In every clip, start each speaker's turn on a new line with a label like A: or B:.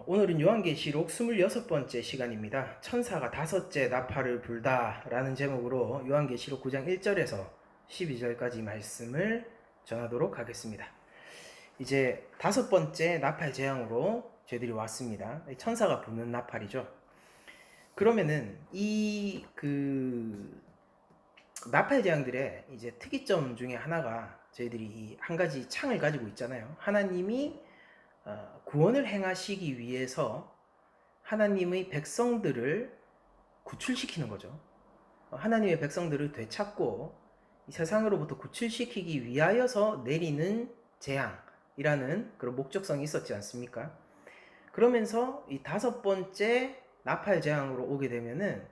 A: 오늘은 요한계시록 26번째 시간입니다. 천사가 다섯째 나팔을 불다 라는 제목으로 요한계시록 9장 1절에서 12절까지 말씀을 전하도록 하겠습니다. 이제 다섯 번째 나팔 재앙으로 저희들이 왔습니다. 천사가 부는 나팔이죠. 그러면은 나팔 재앙들의 이제 특이점 중에 하나가 저희들이 한 가지 창을 가지고 있잖아요. 하나님이 구원을 행하시기 위해서 하나님의 백성들을 구출시키는 거죠. 하나님의 백성들을 되찾고 이 세상으로부터 구출시키기 위하여서 내리는 재앙이라는 그런 목적성이 있었지 않습니까? 그러면서 이 다섯 번째 나팔 재앙으로 오게 되면은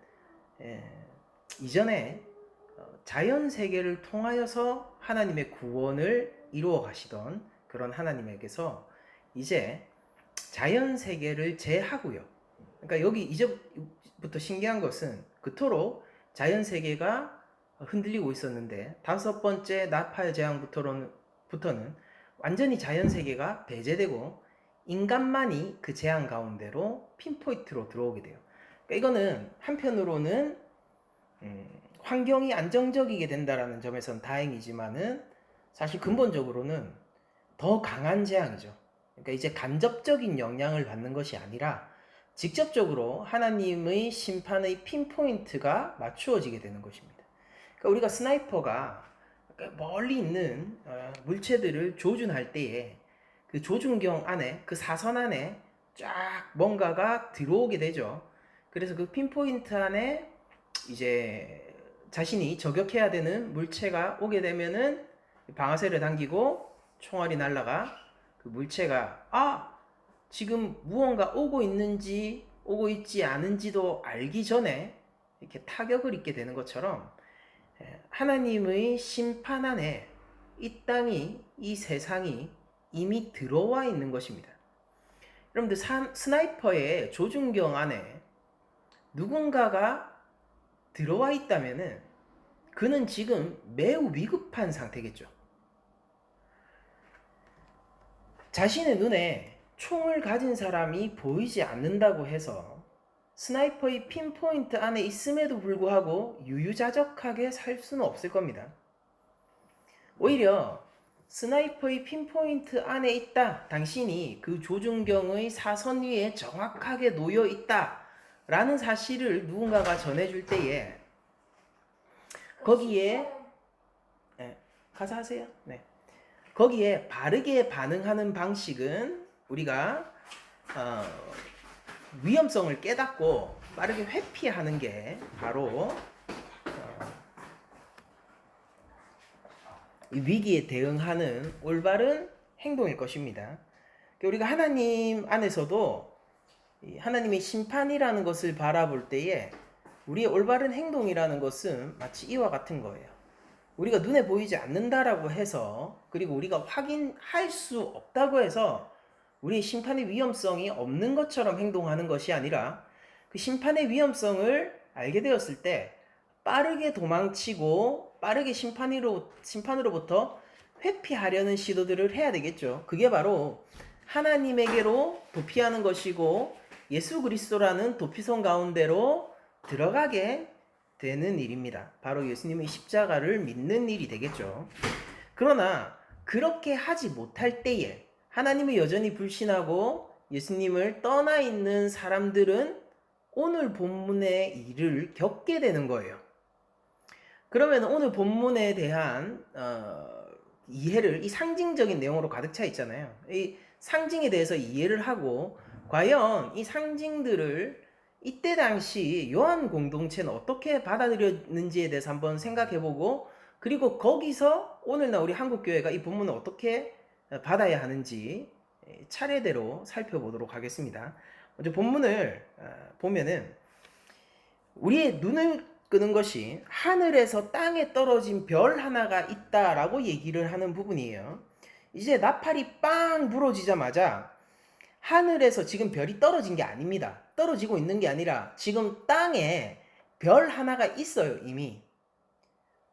A: 이전에 자연 세계를 통하여서 하나님의 구원을 이루어 가시던 그런 하나님에게서 이제 자연 세계를 제하고요. 그러니까 여기 이제부터 신기한 것은 그토록 자연 세계가 흔들리고 있었는데 다섯 번째 나팔 재앙부터는 완전히 자연 세계가 배제되고 인간만이 그 재앙 가운데로 핀포인트로 들어오게 돼요. 그러니까 이거는 한편으로는 환경이 안정적이게 된다라는 점에서는 다행이지만은 사실 근본적으로는 더 강한 재앙이죠. 그러니까 이제 간접적인 영향을 받는 것이 아니라 직접적으로 하나님의 심판의 핀포인트가 맞추어지게 되는 것입니다. 그러니까 우리가 스나이퍼가 멀리 있는 물체들을 조준할 때에 그 조준경 안에, 그 사선 안에 쫙 뭔가가 들어오게 되죠. 그래서 그 핀포인트 안에 이제 자신이 저격해야 되는 물체가 오게 되면은 방아쇠를 당기고 총알이 날아가 그 물체가 지금 무언가 오고 있는지 오고 있지 않은지도 알기 전에 이렇게 타격을 입게 되는 것처럼 하나님의 심판 안에 이 땅이, 이 세상이 이미 들어와 있는 것입니다. 여러분들 스나이퍼의 조준경 안에 누군가가 들어와 있다면은 그는 지금 매우 위급한 상태겠죠. 자신의 눈에 총을 가진 사람이 보이지 않는다고 해서 스나이퍼의 핀포인트 안에 있음에도 불구하고 유유자적하게 살 수는 없을 겁니다. 오히려 스나이퍼의 핀포인트 안에 있다, 당신이 그 조준경의 사선 위에 정확하게 놓여 있다 라는 사실을 누군가가 전해줄 때에 거기에 가서 하세요. 네. 거기에 바르게 반응하는 방식은 우리가 위험성을 깨닫고 빠르게 회피하는 게 바로 이 위기에 대응하는 올바른 행동일 것입니다. 우리가 하나님 안에서도 하나님의 심판이라는 것을 바라볼 때에 우리의 올바른 행동이라는 것은 마치 이와 같은 거예요. 우리가 눈에 보이지 않는다라고 해서, 그리고 우리가 확인할 수 없다고 해서 우리의 심판의 위험성이 없는 것처럼 행동하는 것이 아니라 그 심판의 위험성을 알게 되었을 때 빠르게 도망치고 빠르게 심판으로부터 회피하려는 시도들을 해야 되겠죠. 그게 바로 하나님에게로 도피하는 것이고 예수 그리스도라는 도피성 가운데로 들어가게 되는 일입니다. 바로 예수님의 십자가를 믿는 일이 되겠죠. 그러나 그렇게 하지 못할 때에 하나님을 여전히 불신하고 예수님을 떠나 있는 사람들은 오늘 본문의 일을 겪게 되는 거예요. 그러면 오늘 본문에 대한 이해를 이 상징적인 내용으로 가득 차 있잖아요. 이 상징에 대해서 이해를 하고 과연 이 상징들을 이때 당시 요한 공동체는 어떻게 받아들였는지에 대해서 한번 생각해보고, 그리고 거기서 오늘날 우리 한국교회가 이 본문을 어떻게 받아야 하는지 차례대로 살펴보도록 하겠습니다. 먼저 본문을 보면은 우리의 눈을 끄는 것이 하늘에서 땅에 떨어진 별 하나가 있다라고 얘기를 하는 부분이에요. 이제 나팔이 빵 부러지자마자 하늘에서 지금 별이 떨어진 게 아닙니다. 떨어지고 있는 게 아니라 지금 땅에 별 하나가 있어요. 이미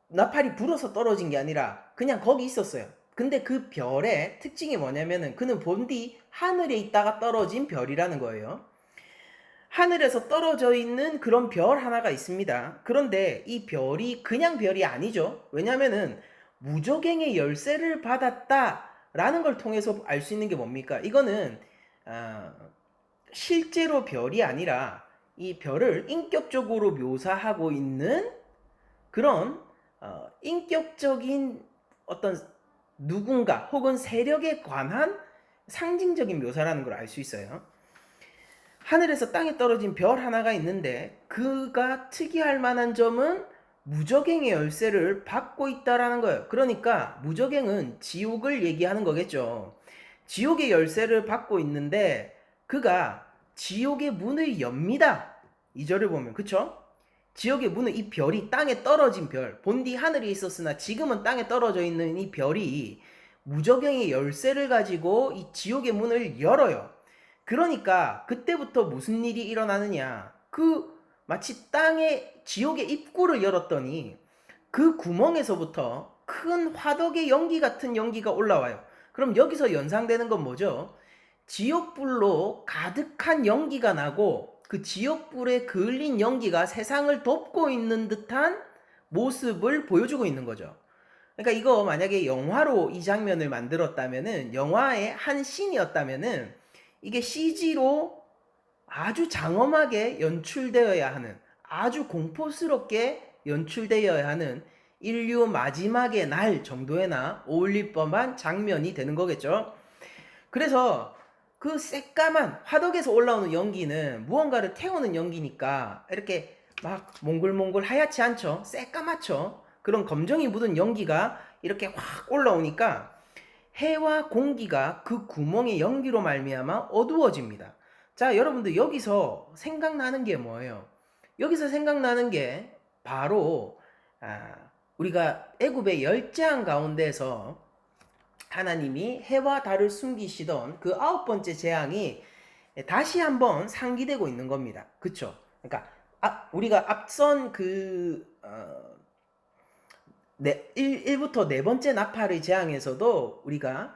A: 나팔이 불어서 떨어진 게 아니라 그냥 거기 있었어요. 근데 그 별의 특징이 뭐냐면은 그는 본디 하늘에 있다가 떨어진 별이라는 거예요. 하늘에서 떨어져 있는 그런 별 하나가 있습니다. 그런데 이 별이 그냥 별이 아니죠. 왜냐면은 무적행의 열쇠를 받았다라는 걸 통해서 알 수 있는 게 뭡니까? 이거는 실제로 별이 아니라 이 별을 인격적으로 묘사하고 있는 그런 인격적인 어떤 누군가 혹은 세력에 관한 상징적인 묘사라는 걸 알 수 있어요. 하늘에서 땅에 떨어진 별 하나가 있는데 그가 특이할 만한 점은 무적행의 열쇠를 받고 있다라는 거예요. 그러니까 무적행은 지옥을 얘기하는 거겠죠. 지옥의 열쇠를 받고 있는데 그가 지옥의 문을 엽니다. 2절을 보면 그쵸? 지옥의 문은 이 별이 땅에 떨어진 별, 본디 하늘에 있었으나 지금은 땅에 떨어져 있는 이 별이 무적행의 열쇠를 가지고 이 지옥의 문을 열어요. 그러니까 그때부터 무슨 일이 일어나느냐? 마치 땅에 지옥의 입구를 열었더니 그 구멍에서부터 큰 화덕의 연기 같은 연기가 올라와요. 그럼 여기서 연상되는 건 뭐죠? 지옥불로 가득한 연기가 나고 그 지옥불에 그을린 연기가 세상을 덮고 있는 듯한 모습을 보여주고 있는 거죠. 그러니까 이거 만약에 영화로 이 장면을 만들었다면은 영화의 한 씬이었다면은 이게 CG로 아주 장엄하게 연출되어야 하는 아주 공포스럽게 연출되어야 하는 인류 마지막의 날 정도에나 어울릴 법한 장면이 되는 거겠죠. 그래서 그 새까만 화덕에서 올라오는 연기는 무언가를 태우는 연기니까 이렇게 막 몽글몽글 하얗지 않죠. 새까맣죠. 그런 검정이 묻은 연기가 이렇게 확 올라오니까 해와 공기가 그 구멍의 연기로 말미암아 어두워집니다. 자, 여러분들 여기서 생각나는 게 뭐예요? 여기서 생각나는 게 바로 우리가 애굽의 10재앙 가운데서 하나님이 해와 달을 숨기시던 그 9번째 재앙이 다시 한번 상기되고 있는 겁니다. 그쵸? 그러니까 우리가 앞선 1부터 4번째 나팔의 재앙에서도 우리가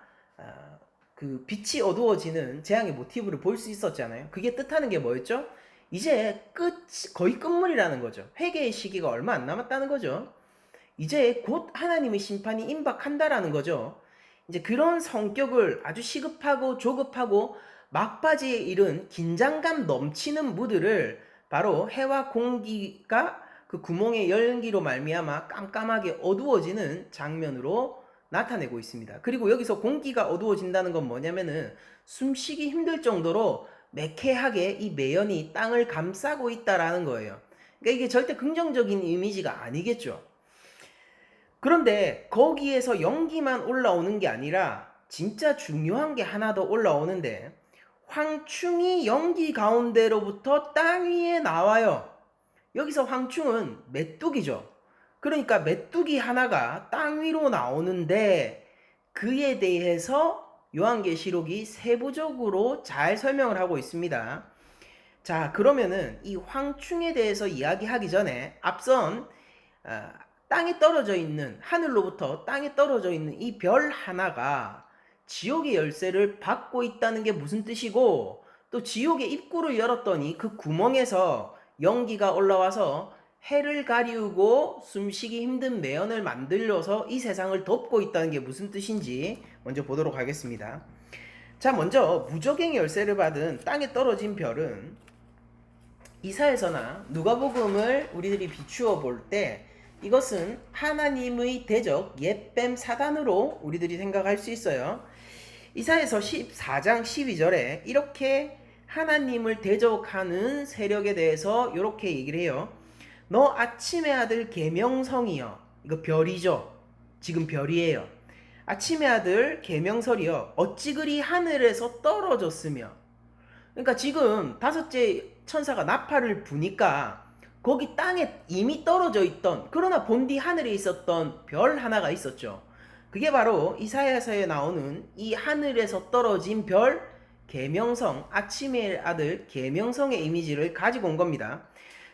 A: 그 빛이 어두워지는 재앙의 모티브를 볼 수 있었잖아요. 그게 뜻하는 게 뭐였죠? 이제 거의 끝물이라는 거죠. 회개의 시기가 얼마 안 남았다는 거죠. 이제 곧 하나님의 심판이 임박한다라는 거죠. 이제 그런 성격을 아주 시급하고 조급하고 막바지에 이른 긴장감 넘치는 무드를 바로 해와 공기가 그 구멍의 열기로 말미암아 깜깜하게 어두워지는 장면으로 나타내고 있습니다. 그리고 여기서 공기가 어두워진다는 건 뭐냐면은 숨쉬기 힘들 정도로 매캐하게 이 매연이 땅을 감싸고 있다라는 거예요. 그러니까 이게 절대 긍정적인 이미지가 아니겠죠. 그런데 거기에서 연기만 올라오는 게 아니라 진짜 중요한 게 하나 더 올라오는데 황충이 연기 가운데로부터 땅 위에 나와요. 여기서 황충은 메뚜기죠. 그러니까 메뚜기 하나가 땅 위로 나오는데 그에 대해서 요한계시록이 세부적으로 잘 설명을 하고 있습니다. 자, 그러면은 이 황충에 대해서 이야기하기 전에 앞선 땅에 떨어져 있는 하늘로부터 땅에 떨어져 있는 이 별 하나가 지옥의 열쇠를 받고 있다는 게 무슨 뜻이고 또 지옥의 입구를 열었더니 그 구멍에서 연기가 올라와서 해를 가리우고 숨쉬기 힘든 매연을 만들어서 이 세상을 덮고 있다는 게 무슨 뜻인지 먼저 보도록 하겠습니다. 자, 먼저 무적행의 열쇠를 받은 땅에 떨어진 별은 이사야서나 누가복음을 우리들이 비추어 볼 때 이것은 하나님의 대적 옛뱀 사단으로 우리들이 생각할 수 있어요. 이사야서 14장 12절에 이렇게 하나님을 대적하는 세력에 대해서 이렇게 얘기를 해요. 너 아침의 아들 계명성이여. 이거 별이죠. 지금 별이에요. 아침의 아들 계명설이여. 어찌 그리 하늘에서 떨어졌으며. 그러니까 지금 5째 천사가 나팔을 부니까 거기 땅에 이미 떨어져 있던 그러나 본디 하늘에 있었던 별 하나가 있었죠. 그게 바로 이사야서에 나오는 이 하늘에서 떨어진 별 계명성, 아침의 아들 계명성의 이미지를 가지고 온 겁니다.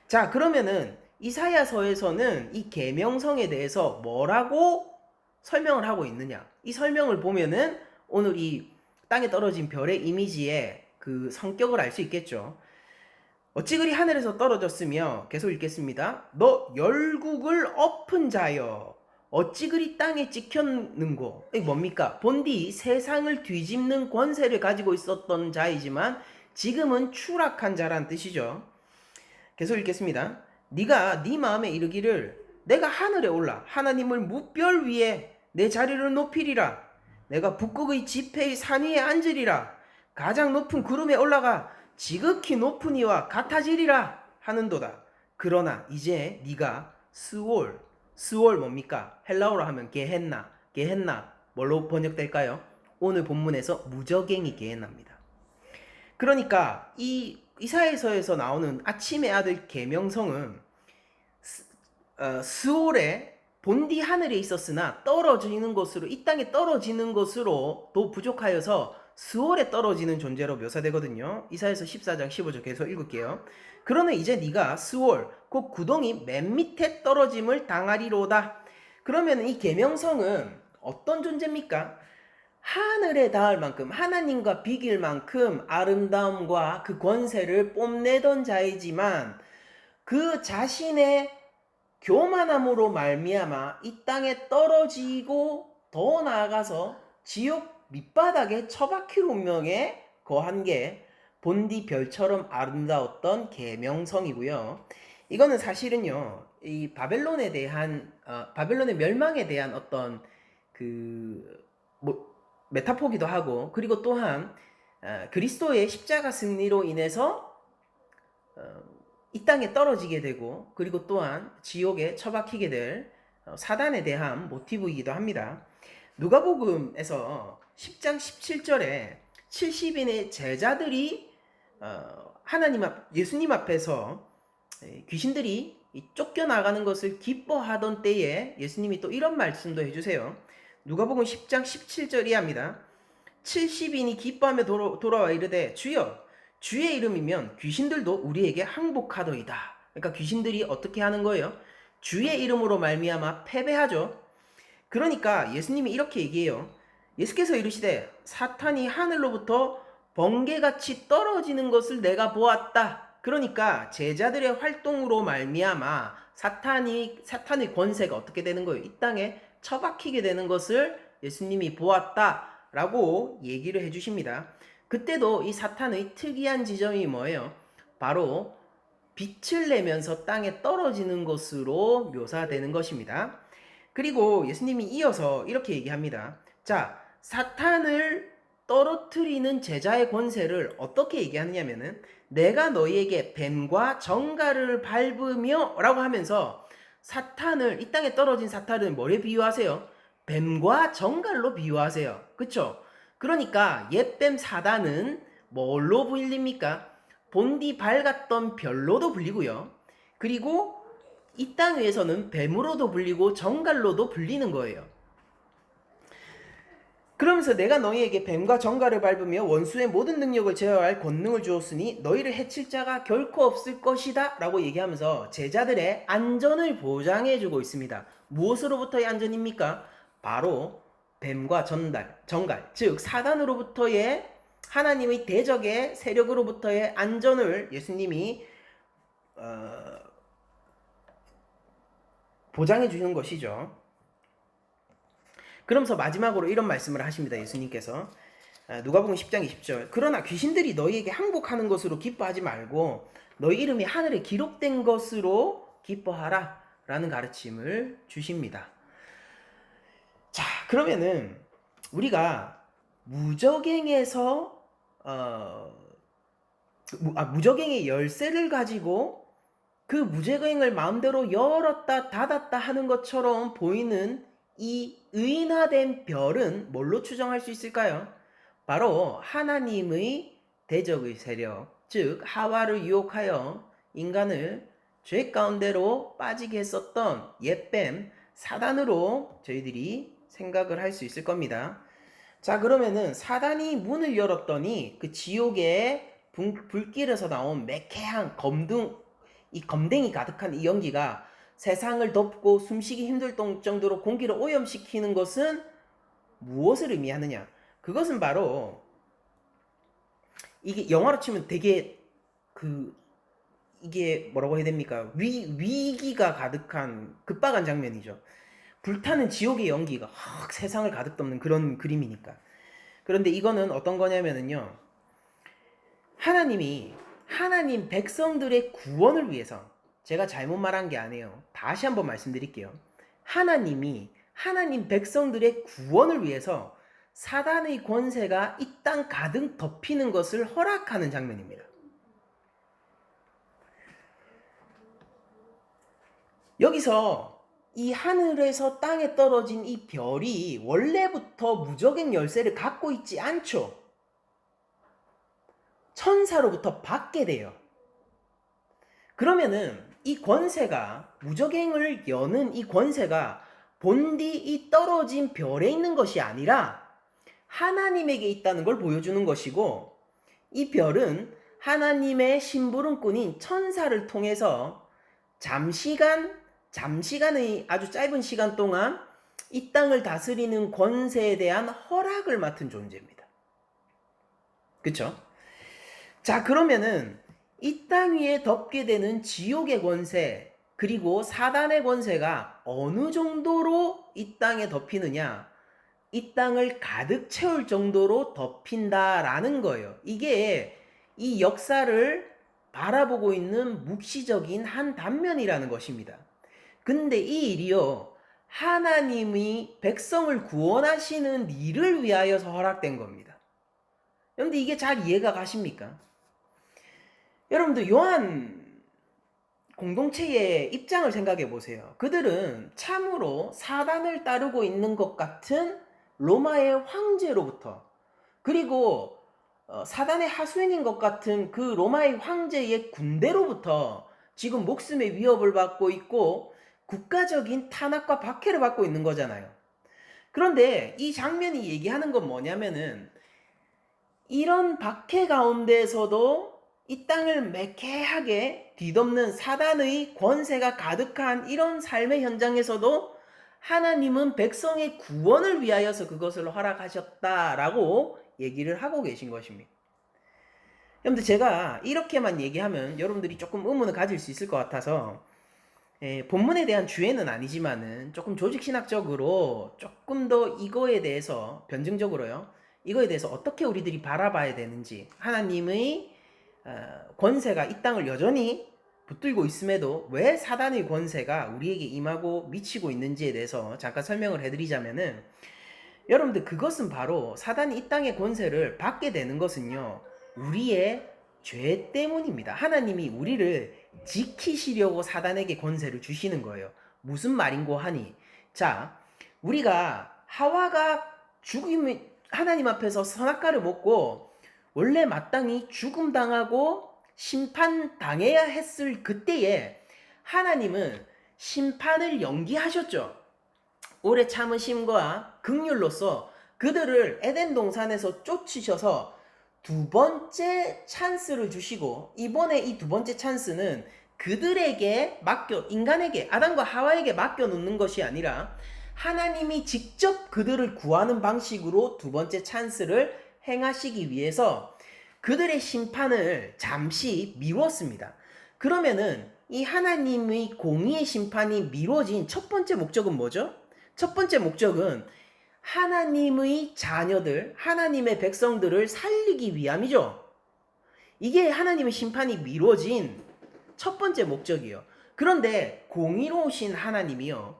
A: 자, 그러면은 이사야서에서는 이 계명성에 대해서 뭐라고 설명을 하고 있느냐? 이 설명을 보면은 오늘 이 땅에 떨어진 별의 이미지의 그 성격을 알 수 있겠죠. 어찌 그리 하늘에서 떨어졌으며, 계속 읽겠습니다. 너 열국을 엎은 자여, 어찌 그리 땅에 찍혔는고. 이게 뭡니까? 본디 세상을 뒤집는 권세를 가지고 있었던 자이지만 지금은 추락한 자란 뜻이죠. 계속 읽겠습니다. 네가 네 마음에 이르기를 내가 하늘에 올라 하나님을 무별 위에 내 자리를 높이리라. 내가 북극의 지폐의 산 위에 앉으리라. 가장 높은 구름에 올라가 지극히 높은 이와 같아지리라 하는도다. 그러나 이제 네가 스월 뭡니까? 헬라어로 하면 게헨나 뭘로 번역될까요? 오늘 본문에서 무저갱이 게헨나입니다. 그러니까 이 이사야서에서 나오는 아침의 아들 계명성은 스올에 본디 하늘에 있었으나 떨어지는 것으로, 이 땅에 떨어지는 것으로도 부족하여서 스올에 떨어지는 존재로 묘사되거든요. 이사야서 14장 15절 계속 읽을게요. 그러나 이제 네가 스올 곧 구덩이 맨 밑에 떨어짐을 당하리로다. 그러면 이 계명성은 어떤 존재입니까? 하늘에 닿을 만큼, 하나님과 비길 만큼 아름다움과 그 권세를 뽐내던 자이지만 그 자신의 교만함으로 말미암아 이 땅에 떨어지고 더 나아가서 지옥 밑바닥에 처박힐 운명에 거한 게 본디 별처럼 아름다웠던 계명성이고요. 이거는 사실은요, 이 바벨론에 대한 바벨론의 멸망에 대한 어떤 메타포기도 하고, 그리고 또한 그리스도의 십자가 승리로 인해서 이 땅에 떨어지게 되고, 그리고 또한 지옥에 처박히게 될 사단에 대한 모티브이기도 합니다. 누가복음에서 10장 17절에 70인의 제자들이 예수님 앞에서 귀신들이 쫓겨나가는 것을 기뻐하던 때에 예수님이 또 이런 말씀도 해주세요. 누가복음 10장 17절이 합니다. 70인이 기뻐하며 돌아와 이르되 주여 주의 이름이면 귀신들도 우리에게 항복하더이다. 그러니까 귀신들이 어떻게 하는 거예요? 주의 이름으로 말미암아 패배하죠. 그러니까 예수님이 이렇게 얘기해요. 예수께서 이르시되 사탄이 하늘로부터 번개같이 떨어지는 것을 내가 보았다. 그러니까 제자들의 활동으로 말미암아 사탄의 권세가 어떻게 되는 거예요? 이 땅에 처박히게 되는 것을 예수님이 보았다라고 얘기를 해주십니다. 그때도 이 사탄의 특이한 지점이 뭐예요? 바로 빛을 내면서 땅에 떨어지는 것으로 묘사되는 것입니다. 그리고 예수님이 이어서 이렇게 얘기합니다. 자, 사탄을 떨어뜨리는 제자의 권세를 어떻게 얘기하느냐면은 내가 너희에게 뱀과 정갈을 밟으며 라고 하면서 사탄을, 이 땅에 떨어진 사탄을 뭐에 비유하세요? 뱀과 정갈로 비유하세요. 그쵸? 그러니까 옛뱀 사단은 뭘로 불립니까? 본디 밝았던 별로도 불리고요. 그리고 이 땅 위에서는 뱀으로도 불리고 정갈로도 불리는 거예요. 그러면서 내가 너희에게 뱀과 정갈을 밟으며 원수의 모든 능력을 제어할 권능을 주었으니 너희를 해칠 자가 결코 없을 것이다 라고 얘기하면서 제자들의 안전을 보장해주고 있습니다. 무엇으로부터의 안전입니까? 바로 뱀과 정갈, 즉 사단으로부터의, 하나님의 대적의 세력으로부터의 안전을 예수님이 보장해 주는 것이죠. 그러면서 마지막으로 이런 말씀을 하십니다. 예수님께서 누가복음 10장 20절 그러나 귀신들이 너희에게 항복하는 것으로 기뻐하지 말고 너희 이름이 하늘에 기록된 것으로 기뻐하라 라는 가르침을 주십니다. 자, 그러면은 우리가 무저갱에서 무저갱의 열쇠를 가지고 그 무저갱을 마음대로 열었다 닫았다 하는 것처럼 보이는 이 의인화된 별은 뭘로 추정할 수 있을까요? 바로 하나님의 대적의 세력, 즉 하와를 유혹하여 인간을 죄 가운데로 빠지게 했었던 옛뱀 사단으로 저희들이 생각을 할 수 있을 겁니다. 자, 그러면은 사단이 문을 열었더니 그 지옥의 불길에서 나온 매캐한 이 검댕이 가득한 이 연기가 세상을 덮고 숨쉬기 힘들 정도로 공기를 오염시키는 것은 무엇을 의미하느냐? 그것은 바로 이게 영화로 치면 되게 이게 뭐라고 해야 됩니까? 위기가 가득한 급박한 장면이죠. 불타는 지옥의 연기가 세상을 가득 덮는 그런 그림이니까. 그런데 이거는 어떤 거냐면은요. 하나님 백성들의 구원을 위해서, 제가 잘못 말한 게 아니에요. 다시 한번 말씀드릴게요. 하나님 백성들의 구원을 위해서 사단의 권세가 이 땅 가득 덮이는 것을 허락하는 장면입니다. 여기서 이 하늘에서 땅에 떨어진 이 별이 원래부터 무적의 열쇠를 갖고 있지 않죠. 천사로부터 받게 돼요. 그러면은 이 권세가, 무적행을 여는 이 권세가 본디 이 떨어진 별에 있는 것이 아니라 하나님에게 있다는 걸 보여주는 것이고, 이 별은 하나님의 심부름꾼인 천사를 통해서 잠시간의 아주 짧은 시간 동안 이 땅을 다스리는 권세에 대한 허락을 맡은 존재입니다. 그쵸? 자, 그러면은 이 땅 위에 덮게 되는 지옥의 권세, 그리고 사단의 권세가 어느 정도로 이 땅에 덮이느냐? 이 땅을 가득 채울 정도로 덮인다라는 거예요. 이게 이 역사를 바라보고 있는 묵시적인 한 단면이라는 것입니다. 근데 이 일이요, 하나님이 백성을 구원하시는 일을 위하여서 허락된 겁니다. 그런데 이게 잘 이해가 가십니까? 여러분들 요한 공동체의 입장을 생각해 보세요. 그들은 참으로 사단을 따르고 있는 것 같은 로마의 황제로부터, 그리고 사단의 하수인인 것 같은 그 로마의 황제의 군대로부터 지금 목숨의 위협을 받고 있고 국가적인 탄압과 박해를 받고 있는 거잖아요. 그런데 이 장면이 얘기하는 건 뭐냐면은, 이런 박해 가운데서도 이 땅을 매캐하게 뒤덮는 사단의 권세가 가득한 이런 삶의 현장에서도 하나님은 백성의 구원을 위하여서 그것을 허락하셨다라고 얘기를 하고 계신 것입니다. 여러분들, 제가 이렇게만 얘기하면 여러분들이 조금 의문을 가질 수 있을 것 같아서 본문에 대한 주제는 아니지만은 조금 조직신학적으로 조금 더 이거에 대해서 변증적으로요, 이거에 대해서 어떻게 우리들이 바라봐야 되는지, 하나님의 권세가 이 땅을 여전히 붙들고 있음에도 왜 사단의 권세가 우리에게 임하고 미치고 있는지에 대해서 잠깐 설명을 해드리자면은, 여러분들, 그것은 바로 사단이 이 땅의 권세를 받게 되는 것은요, 우리의 죄 때문입니다. 하나님이 우리를 지키시려고 사단에게 권세를 주시는 거예요. 무슨 말인고 하니, 자, 우리가 하와가 하나님 앞에서 선악과를 먹고 원래 마땅히 죽음 당하고 심판 당해야 했을 그때에 하나님은 심판을 연기하셨죠. 오래 참으심과 긍휼로서 그들을 에덴 동산에서 쫓으셔서 두 번째 찬스를 주시고, 이번에 이 두 번째 찬스는 그들에게 인간에게, 아담과 하와에게 맡겨 놓는 것이 아니라 하나님이 직접 그들을 구하는 방식으로 두 번째 찬스를 행하시기 위해서 그들의 심판을 잠시 미뤘습니다. 그러면은 이 하나님의 공의의 심판이 미뤄진 첫 번째 목적은 뭐죠? 첫 번째 목적은 하나님의 자녀들, 하나님의 백성들을 살리기 위함이죠. 이게 하나님의 심판이 미뤄진 첫 번째 목적이에요. 그런데 공의로우신 하나님이요,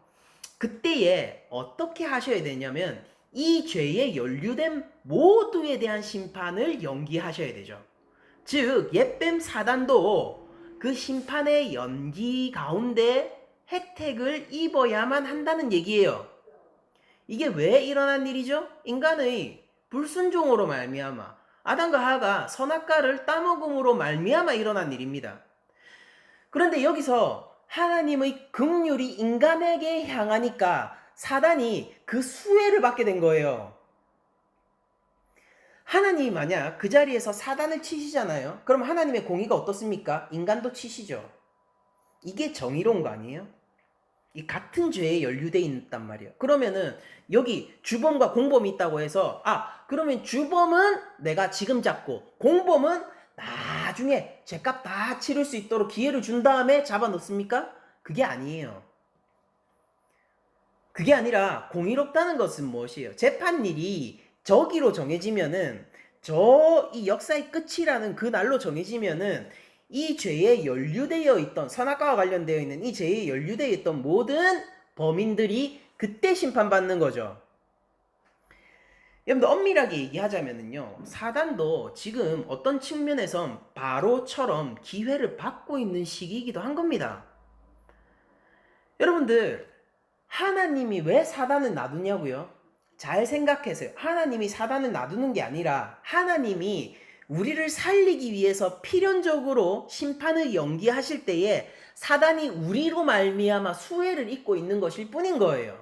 A: 그때에 어떻게 하셔야 되냐면 이 죄에 연루된 모두에 대한 심판을 연기하셔야 되죠. 즉 옛뱀 사단도 그 심판의 연기 가운데 혜택을 입어야만 한다는 얘기예요. 이게 왜 일어난 일이죠? 인간의 불순종으로 말미암아, 아담과 하와가 선악과를 따먹음으로 말미암아 일어난 일입니다. 그런데 여기서 하나님의 긍휼이 인간에게 향하니까 사단이 그 수혜를 받게 된 거예요. 하나님이 만약 그 자리에서 사단을 치시잖아요. 그럼 하나님의 공의가 어떻습니까? 인간도 치시죠. 이게 정의로운 거 아니에요? 이 같은 죄에 연루돼 있단 말이에요. 그러면은 여기 주범과 공범이 있다고 해서 그러면 주범은 내가 지금 잡고 공범은 나중에 죄값 다 치를 수 있도록 기회를 준 다음에 잡아 놓습니까? 그게 아니에요. 그게 아니라 공의롭다는 것은 무엇이에요? 재판일이 저기로 정해지면은 이 역사의 끝이라는 그 날로 정해지면은 이 죄에 연루되어 있던 선악과와 관련되어 있는 이 죄에 연루되어 있던 모든 범인들이 그때 심판받는 거죠. 여러분들 엄밀하게 얘기하자면은요, 사단도 지금 어떤 측면에선 바로처럼 기회를 받고 있는 시기이기도 한 겁니다. 여러분들 하나님이 왜 사단을 놔두냐고요? 잘 생각해서요. 하나님이 사단을 놔두는 게 아니라 하나님이 우리를 살리기 위해서 필연적으로 심판을 연기하실 때에 사단이 우리로 말미암아 수혜를 입고 있는 것일 뿐인 거예요.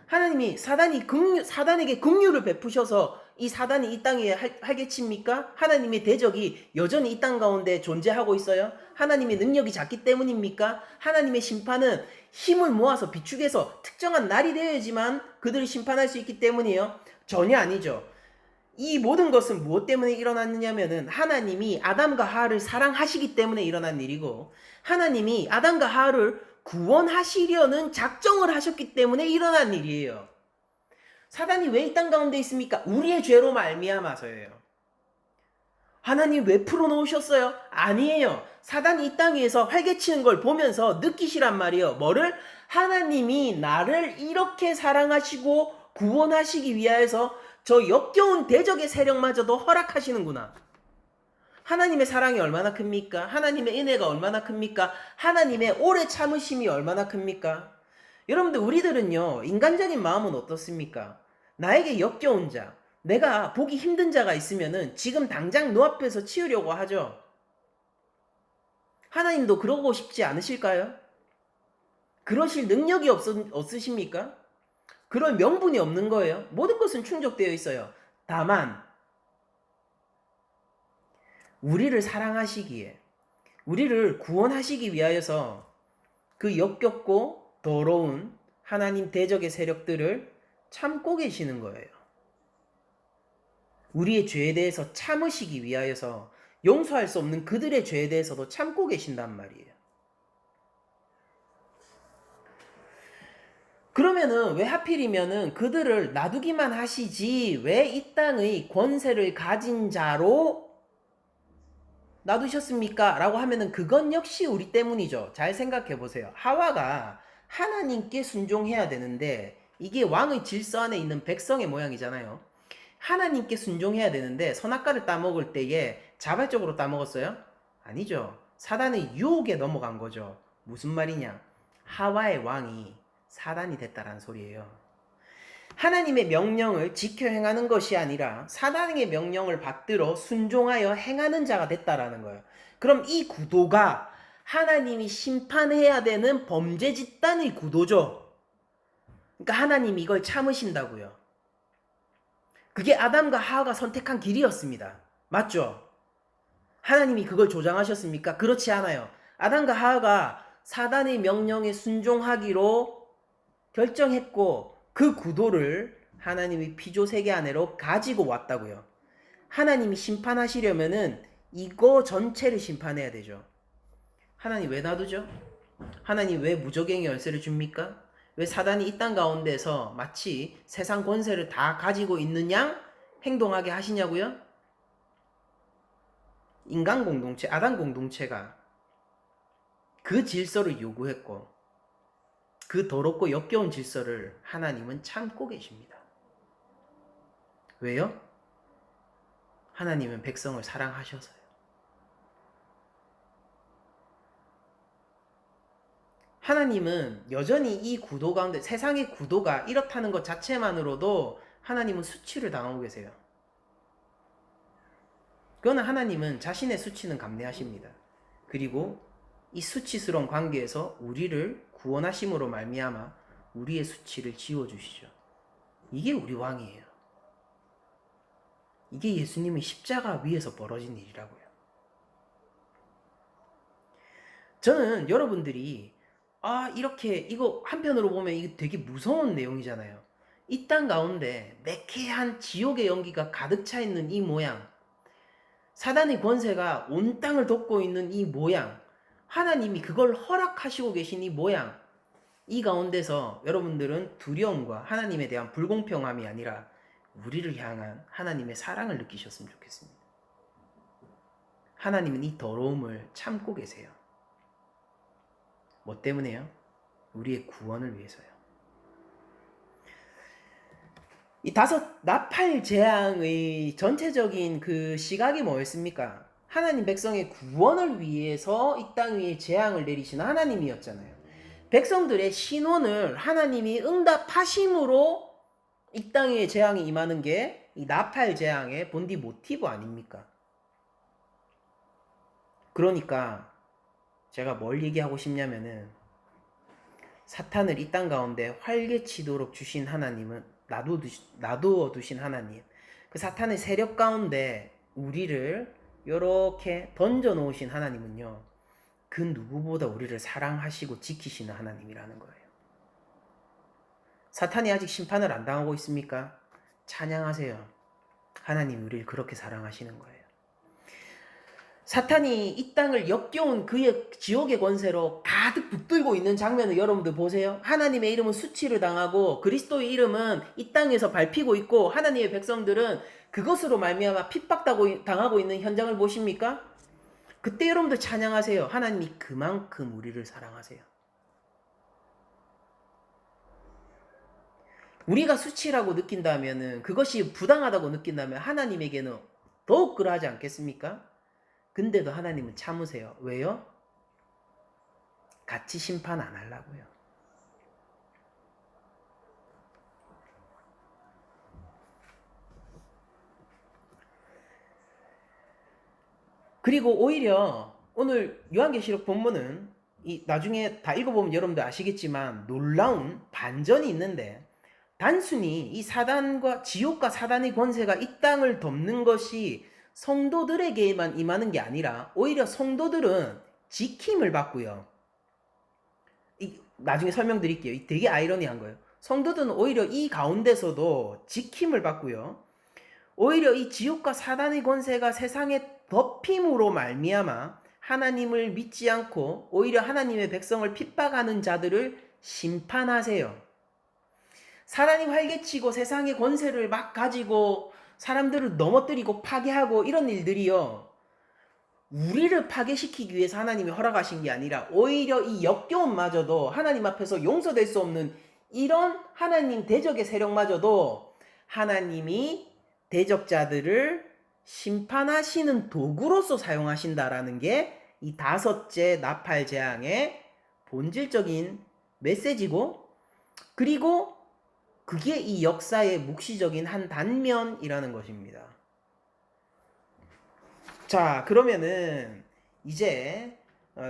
A: 하나님이 사단에게 긍휼을 베푸셔서 이 사단이 이 땅에 활개칩니까? 하나님의 대적이 여전히 이 땅 가운데 존재하고 있어요? 하나님의 능력이 작기 때문입니까? 하나님의 심판은 힘을 모아서 비축해서 특정한 날이 되어야지만 그들을 심판할 수 있기 때문이에요? 전혀 아니죠. 이 모든 것은 무엇 때문에 일어났느냐면은 하나님이 아담과 하와를 사랑하시기 때문에 일어난 일이고, 하나님이 아담과 하와를 구원하시려는 작정을 하셨기 때문에 일어난 일이에요. 사단이 왜 이 땅 가운데 있습니까? 우리의 죄로 말미암아서예요. 하나님 왜 풀어놓으셨어요? 아니에요. 사단이 이 땅에서 활개치는 걸 보면서 느끼시란 말이에요. 뭐를? 하나님이 나를 이렇게 사랑하시고 구원하시기 위하여서 저 역겨운 대적의 세력마저도 허락하시는구나. 하나님의 사랑이 얼마나 큽니까? 하나님의 은혜가 얼마나 큽니까? 하나님의 오래 참으심이 얼마나 큽니까? 여러분들 우리들은요, 인간적인 마음은 어떻습니까? 나에게 역겨운 자, 내가 보기 힘든 자가 있으면은 지금 당장 눈앞에서 치우려고 하죠. 하나님도 그러고 싶지 않으실까요? 그러실 능력이 없으십니까? 그럴 명분이 없는 거예요. 모든 것은 충족되어 있어요. 다만 우리를 사랑하시기에, 우리를 구원하시기 위하여서 그 역겹고 더러운 하나님 대적의 세력들을 참고 계시는 거예요. 우리의 죄에 대해서 참으시기 위하여서 용서할 수 없는 그들의 죄에 대해서도 참고 계신단 말이에요. 그러면은 왜 하필이면은 그들을 놔두기만 하시지 왜 이 땅의 권세를 가진 자로 놔두셨습니까? 라고 하면은 그건 역시 우리 때문이죠. 잘 생각해 보세요. 하와가 하나님께 순종해야 되는데 이게 왕의 질서 안에 있는 백성의 모양이잖아요. 하나님께 순종해야 되는데 선악과를 따먹을 때에 자발적으로 따먹었어요? 아니죠. 사단의 유혹에 넘어간 거죠. 무슨 말이냐? 하와의 왕이 사단이 됐다라는 소리예요. 하나님의 명령을 지켜 행하는 것이 아니라 사단의 명령을 받들어 순종하여 행하는 자가 됐다라는 거예요. 그럼 이 구도가 하나님이 심판해야 되는 범죄 집단의 구도죠. 그러니까 하나님이 이걸 참으신다고요. 그게 아담과 하와가 선택한 길이었습니다. 맞죠? 하나님이 그걸 조장하셨습니까? 그렇지 않아요. 아담과 하와가 사단의 명령에 순종하기로 결정했고 그 구도를 하나님이 피조 세계 안으로 가지고 왔다고요. 하나님이 심판하시려면은 이거 전체를 심판해야 되죠. 하나님 왜 놔두죠? 하나님 왜 무적행의 열쇠를 줍니까? 왜 사단이 이 땅 가운데서 마치 세상 권세를 다 가지고 있는 양 행동하게 하시냐고요? 인간 공동체, 아담 공동체가 그 질서를 요구했고 그 더럽고 역겨운 질서를 하나님은 참고 계십니다. 왜요? 하나님은 백성을 사랑하셔서요. 하나님은 여전히 이 구도 가운데 세상의 구도가 이렇다는 것 자체만으로도 하나님은 수치를 당하고 계세요. 그러나 하나님은 자신의 수치는 감내하십니다. 그리고 이 수치스러운 관계에서 우리를 구원하심으로 말미암아 우리의 수치를 지워주시죠. 이게 우리 왕이에요. 이게 예수님의 십자가 위에서 벌어진 일이라고요. 저는 여러분들이 이렇게 이거 한편으로 보면 이게 되게 무서운 내용이잖아요. 이 땅 가운데 매캐한 지옥의 연기가 가득 차 있는 이 모양, 사단의 권세가 온 땅을 덮고 있는 이 모양, 하나님이 그걸 허락하시고 계신 이 모양, 이 가운데서 여러분들은 두려움과 하나님에 대한 불공평함이 아니라 우리를 향한 하나님의 사랑을 느끼셨으면 좋겠습니다. 하나님은 이 더러움을 참고 계세요. 뭐 때문에요? 우리의 구원을 위해서요. 이 다섯 나팔 재앙의 전체적인 그 시각이 뭐였습니까? 하나님 백성의 구원을 위해서 이 땅 위에 재앙을 내리시는 하나님이었잖아요. 백성들의 신원을 하나님이 응답하심으로 이 땅 위에 재앙이 임하는 게 이 나팔 재앙의 본디 모티브 아닙니까? 그러니까 제가 뭘 얘기하고 싶냐면은, 사탄을 이 땅 가운데 활개치도록 주신 하나님은, 놔두어 두신 하나님, 그 사탄의 세력 가운데 우리를 이렇게 던져 놓으신 하나님은요, 그 누구보다 우리를 사랑하시고 지키시는 하나님이라는 거예요. 사탄이 아직 심판을 안 당하고 있습니까? 찬양하세요. 하나님이 우리를 그렇게 사랑하시는 거예요. 사탄이 이 땅을 역겨운 그의 지옥의 권세로 가득 붙들고 있는 장면을 여러분들 보세요. 하나님의 이름은 수치를 당하고 그리스도의 이름은 이 땅에서 밟히고 있고, 하나님의 백성들은 그것으로 말미암아 핍박당하고 있는 현장을 보십니까? 그때 여러분들 찬양하세요. 하나님이 그만큼 우리를 사랑하세요. 우리가 수치라고 느낀다면, 그것이 부당하다고 느낀다면 하나님에게는 더욱 그러하지 않겠습니까? 근데도 하나님은 참으세요. 왜요? 같이 심판 안 하려고요. 그리고 오히려 오늘 요한계시록 본문은 나중에 다 읽어보면 여러분들 아시겠지만 놀라운 반전이 있는데, 단순히 이 사단과 지옥과 사단의 권세가 이 땅을 덮는 것이 성도들에게만 임하는 게 아니라 오히려 성도들은 지킴을 받고요. 나중에 설명드릴게요. 되게 아이러니한 거예요. 성도들은 오히려 이 가운데서도 지킴을 받고요. 오히려 이 지옥과 사단의 권세가 세상에 덮임으로 말미암아 하나님을 믿지 않고 오히려 하나님의 백성을 핍박하는 자들을 심판하세요. 사단이 활개치고 세상의 권세를 막 가지고 사람들을 넘어뜨리고 파괴하고 이런 일들이요, 우리를 파괴시키기 위해서 하나님이 허락하신 게 아니라 오히려 이 역겨움마저도, 하나님 앞에서 용서될 수 없는 이런 하나님 대적의 세력마저도 하나님이 대적자들을 심판하시는 도구로서 사용하신다라는 게 이 다섯째 나팔 재앙의 본질적인 메시지고, 그리고 그게 이 역사의 묵시적인 한 단면이라는 것입니다. 자, 그러면은 이제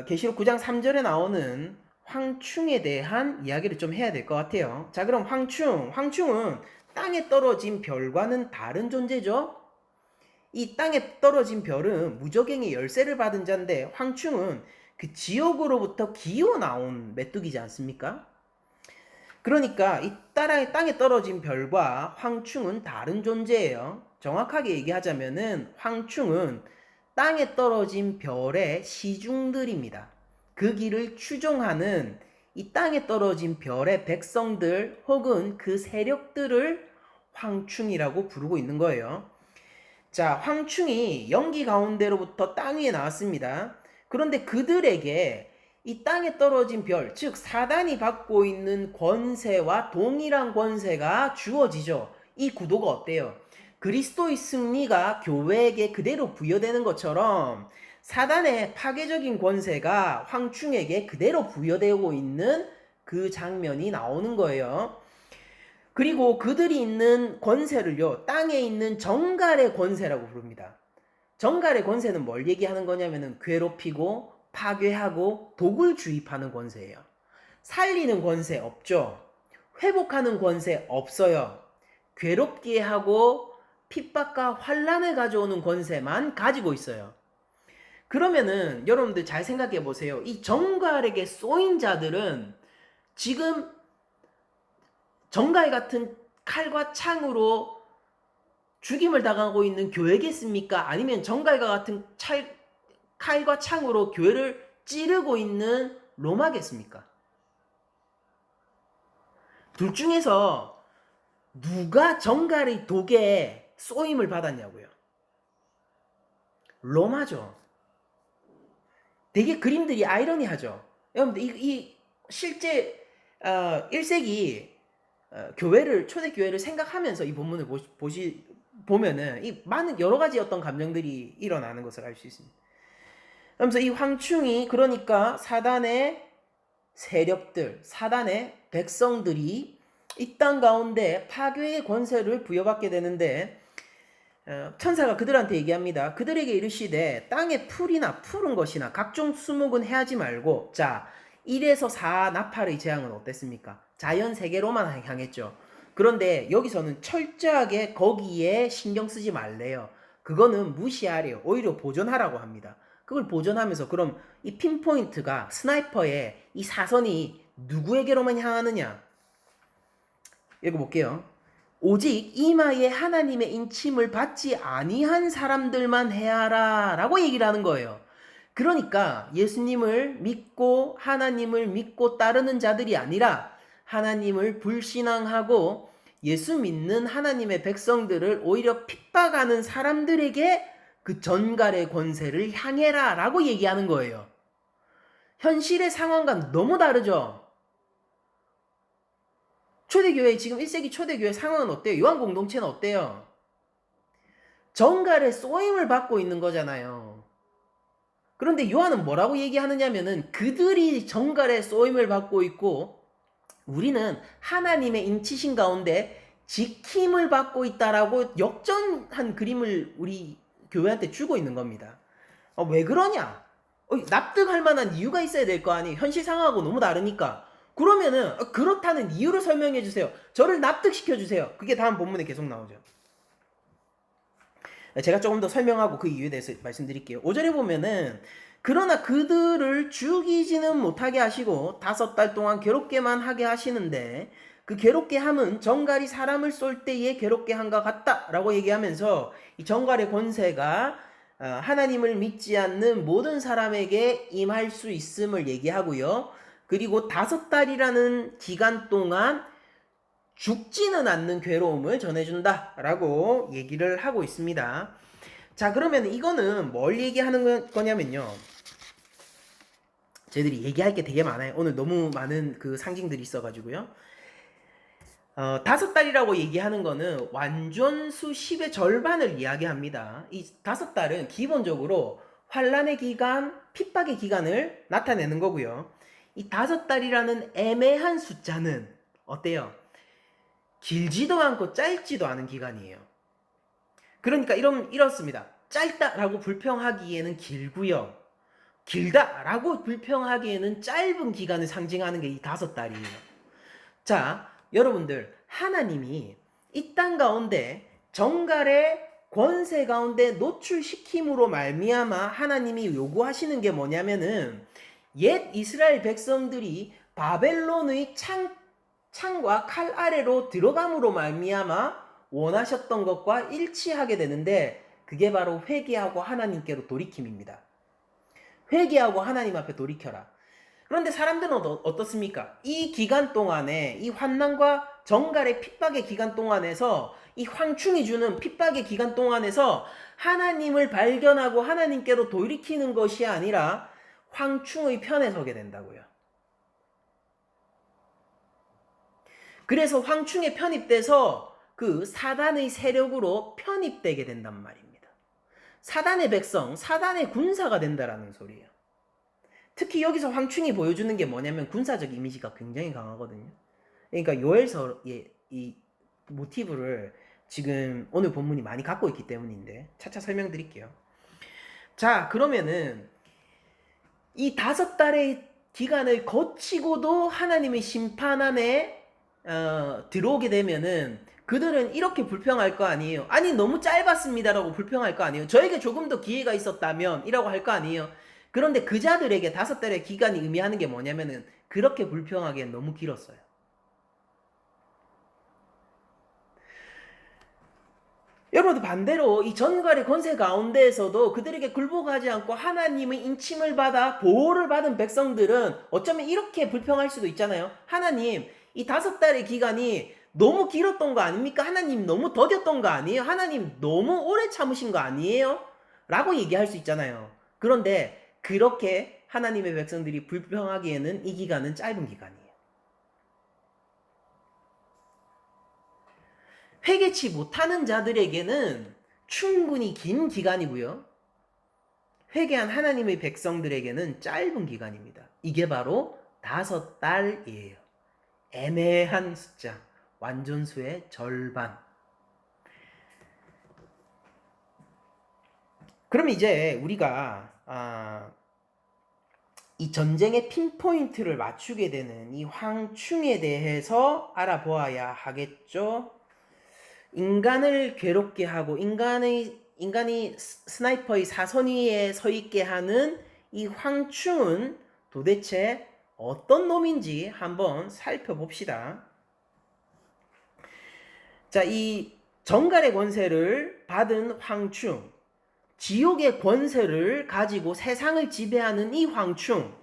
A: 계시록 9장 3절에 나오는 황충에 대한 이야기를 좀 해야 될 것 같아요. 자, 그럼 황충은 땅에 떨어진 별과는 다른 존재죠. 이 땅에 떨어진 별은 무저갱의 열쇠를 받은 자인데, 황충은 그 지옥으로부터 기어 나온 메뚜기지 않습니까? 그러니까 이 땅에 떨어진 별과 황충은 다른 존재예요. 정확하게 얘기하자면은 황충은 땅에 떨어진 별의 시중들입니다. 그 길을 추종하는 이 땅에 떨어진 별의 백성들 혹은 그 세력들을 황충이라고 부르고 있는 거예요. 자, 황충이 연기 가운데로부터 땅 위에 나왔습니다. 그런데 그들에게 이 땅에 떨어진 별, 즉 사단이 받고 있는 권세와 동일한 권세가 주어지죠. 이 구도가 어때요? 그리스도의 승리가 교회에게 그대로 부여되는 것처럼 사단의 파괴적인 권세가 황충에게 그대로 부여되고 있는 그 장면이 나오는 거예요. 그리고 그들이 있는 권세를요, 땅에 있는 정갈의 권세라고 부릅니다. 정갈의 권세는 뭘 얘기하는 거냐면은 괴롭히고 파괴하고 독을 주입하는 권세예요. 살리는 권세 없죠. 회복하는 권세 없어요. 괴롭게 하고 핍박과 환란을 가져오는 권세만 가지고 있어요. 그러면은 여러분들 잘 생각해 보세요. 이 정갈에게 쏘인 자들은 지금 정갈 같은 칼과 창으로 죽임을 당하고 있는 교회겠습니까? 아니면 정갈과 같은 칼과 창으로 교회를 찌르고 있는 로마겠습니까? 둘 중에서 누가 정갈의 독에 쏘임을 받았냐고요? 로마죠. 되게 그림들이 아이러니하죠. 여러분들 이 실제 1세기 교회를 초대교회를 생각하면서 이 본문을 보면은 이 많은 여러 가지 어떤 감정들이 일어나는 것을 알 수 있습니다. 그러면서 이 황충이 그러니까 사단의 세력들, 사단의 백성들이 이 땅 가운데 파괴의 권세를 부여받게 되는데 천사가 그들한테 얘기합니다. 그들에게 이르시되 땅에 풀이나 푸른 것이나 각종 수목은 해하지 말고 자 1에서 4 나팔의 재앙은 어땠습니까? 자연 세계로만 향했죠. 그런데 여기서는 철저하게 거기에 신경 쓰지 말래요. 그거는 무시하래요. 오히려 보존하라고 합니다. 그걸 보존하면서 그럼 이 핀포인트가 스나이퍼의 이 사선이 누구에게로만 향하느냐? 읽어볼게요. 오직 이마에 하나님의 인침을 받지 아니한 사람들만 해하라 라고 얘기를 하는 거예요. 그러니까 예수님을 믿고 하나님을 믿고 따르는 자들이 아니라 하나님을 불신앙하고 예수 믿는 하나님의 백성들을 오히려 핍박하는 사람들에게 그 전갈의 권세를 향해라 라고 얘기하는 거예요. 현실의 상황과 너무 다르죠. 초대교회 지금 1세기 초대교회 상황은 어때요? 요한 공동체는 어때요? 정갈의 쏘임을 받고 있는 거잖아요. 그런데 요한은 뭐라고 얘기하느냐면은 그들이 정갈의 쏘임을 받고 있고 우리는 하나님의 인치신 가운데 지킴을 받고 있다라고 역전한 그림을 우리 교회한테 주고 있는 겁니다. 왜 그러냐? 납득할 만한 이유가 있어야 될 거 아니에요. 현실 상황하고 너무 다르니까. 그러면은 그렇다는 이유를 설명해 주세요. 저를 납득시켜 주세요. 그게 다음 본문에 계속 나오죠. 제가 조금 더 설명하고 그 이유에 대해서 말씀드릴게요. 5절에 보면은 그러나 그들을 죽이지는 못하게 하시고 5달 동안 괴롭게만 하게 하시는데 그 괴롭게 함은 정갈이 사람을 쏠 때에 괴롭게 한것 같다라고 얘기하면서 이 정갈의 권세가 하나님을 믿지 않는 모든 사람에게 임할 수 있음을 얘기하고요. 그리고 5달이라는 기간 동안 죽지는 않는 괴로움을 전해준다라고 얘기를 하고 있습니다. 자, 그러면 이거는 뭘 얘기하는 거냐면요. 저희들이 얘기할 게 되게 많아요. 오늘 너무 많은 그 상징들이 있어가지고요. 5달이라고 얘기하는 거는 완전수 10의 절반을 이야기합니다. 이 5달은 기본적으로 환란의 기간, 핍박의 기간을 나타내는 거고요. 이 5달이라는 애매한 숫자는 어때요? 길지도 않고 짧지도 않은 기간이에요. 그러니까 이렇습니다. 짧다라고 불평하기에는 길고요. 길다라고 불평하기에는 짧은 기간을 상징하는 게 이 5달이에요. 자, 여러분들 하나님이 이 땅 가운데 정갈의 권세 가운데 노출시킴으로 말미암아 하나님이 요구하시는 게 뭐냐면은 옛 이스라엘 백성들이 바벨론의 창과 칼 아래로 들어감으로 말미암아 원하셨던 것과 일치하게 되는데 그게 바로 회개하고 하나님께로 돌이킴입니다. 회개하고 하나님 앞에 돌이켜라. 그런데 사람들은 어떻습니까? 이 기간 동안에 이 환난과 정갈의 핍박의 기간 동안에서 이 황충이 주는 핍박의 기간 동안에서 하나님을 발견하고 하나님께로 돌이키는 것이 아니라 황충의 편에 서게 된다고요. 그래서 황충에 편입돼서 그 사단의 세력으로 편입되게 된단 말입니다. 사단의 백성, 사단의 군사가 된다라는 소리예요. 특히 여기서 황충이 보여주는 게 뭐냐면 군사적 이미지가 굉장히 강하거든요. 그러니까 요엘서의 이 모티브를 지금 오늘 본문이 많이 갖고 있기 때문인데 차차 설명드릴게요. 자, 그러면은 이 5달의 기간을 거치고도 하나님의 심판 안에 들어오게 되면은 그들은 이렇게 불평할 거 아니에요. 아니 너무 짧았습니다라고 불평할 거 아니에요. 저에게 조금 더 기회가 있었다면 이라고 할 거 아니에요. 그런데 그자들에게 5달의 기간이 의미하는 게 뭐냐면은 그렇게 불평하기엔 너무 길었어요. 여러분들 반대로 이 전갈의 권세 가운데에서도 그들에게 굴복하지 않고 하나님의 인침을 받아 보호를 받은 백성들은 어쩌면 이렇게 불평할 수도 있잖아요. 하나님, 이 5달의 기간이 너무 길었던 거 아닙니까? 하나님 너무 더뎠던 거 아니에요? 하나님 너무 오래 참으신 거 아니에요? 라고 얘기할 수 있잖아요. 그런데 그렇게 하나님의 백성들이 불평하기에는 이 기간은 짧은 기간이에요. 회개치 못하는 자들에게는 충분히 긴 기간이고요. 회개한 하나님의 백성들에게는 짧은 기간입니다. 이게 바로 5달이에요. 애매한 숫자, 완전수의 절반. 그럼 이제 우리가 이 전쟁의 핀포인트를 맞추게 되는 이 황충에 대해서 알아보아야 하겠죠. 인간을 괴롭게 하고 인간이 스나이퍼의 사선 위에 서 있게 하는 이 황충은 도대체 어떤 놈인지 한번 살펴봅시다. 자, 이 정갈의 권세를 받은 황충, 지옥의 권세를 가지고 세상을 지배하는 이 황충,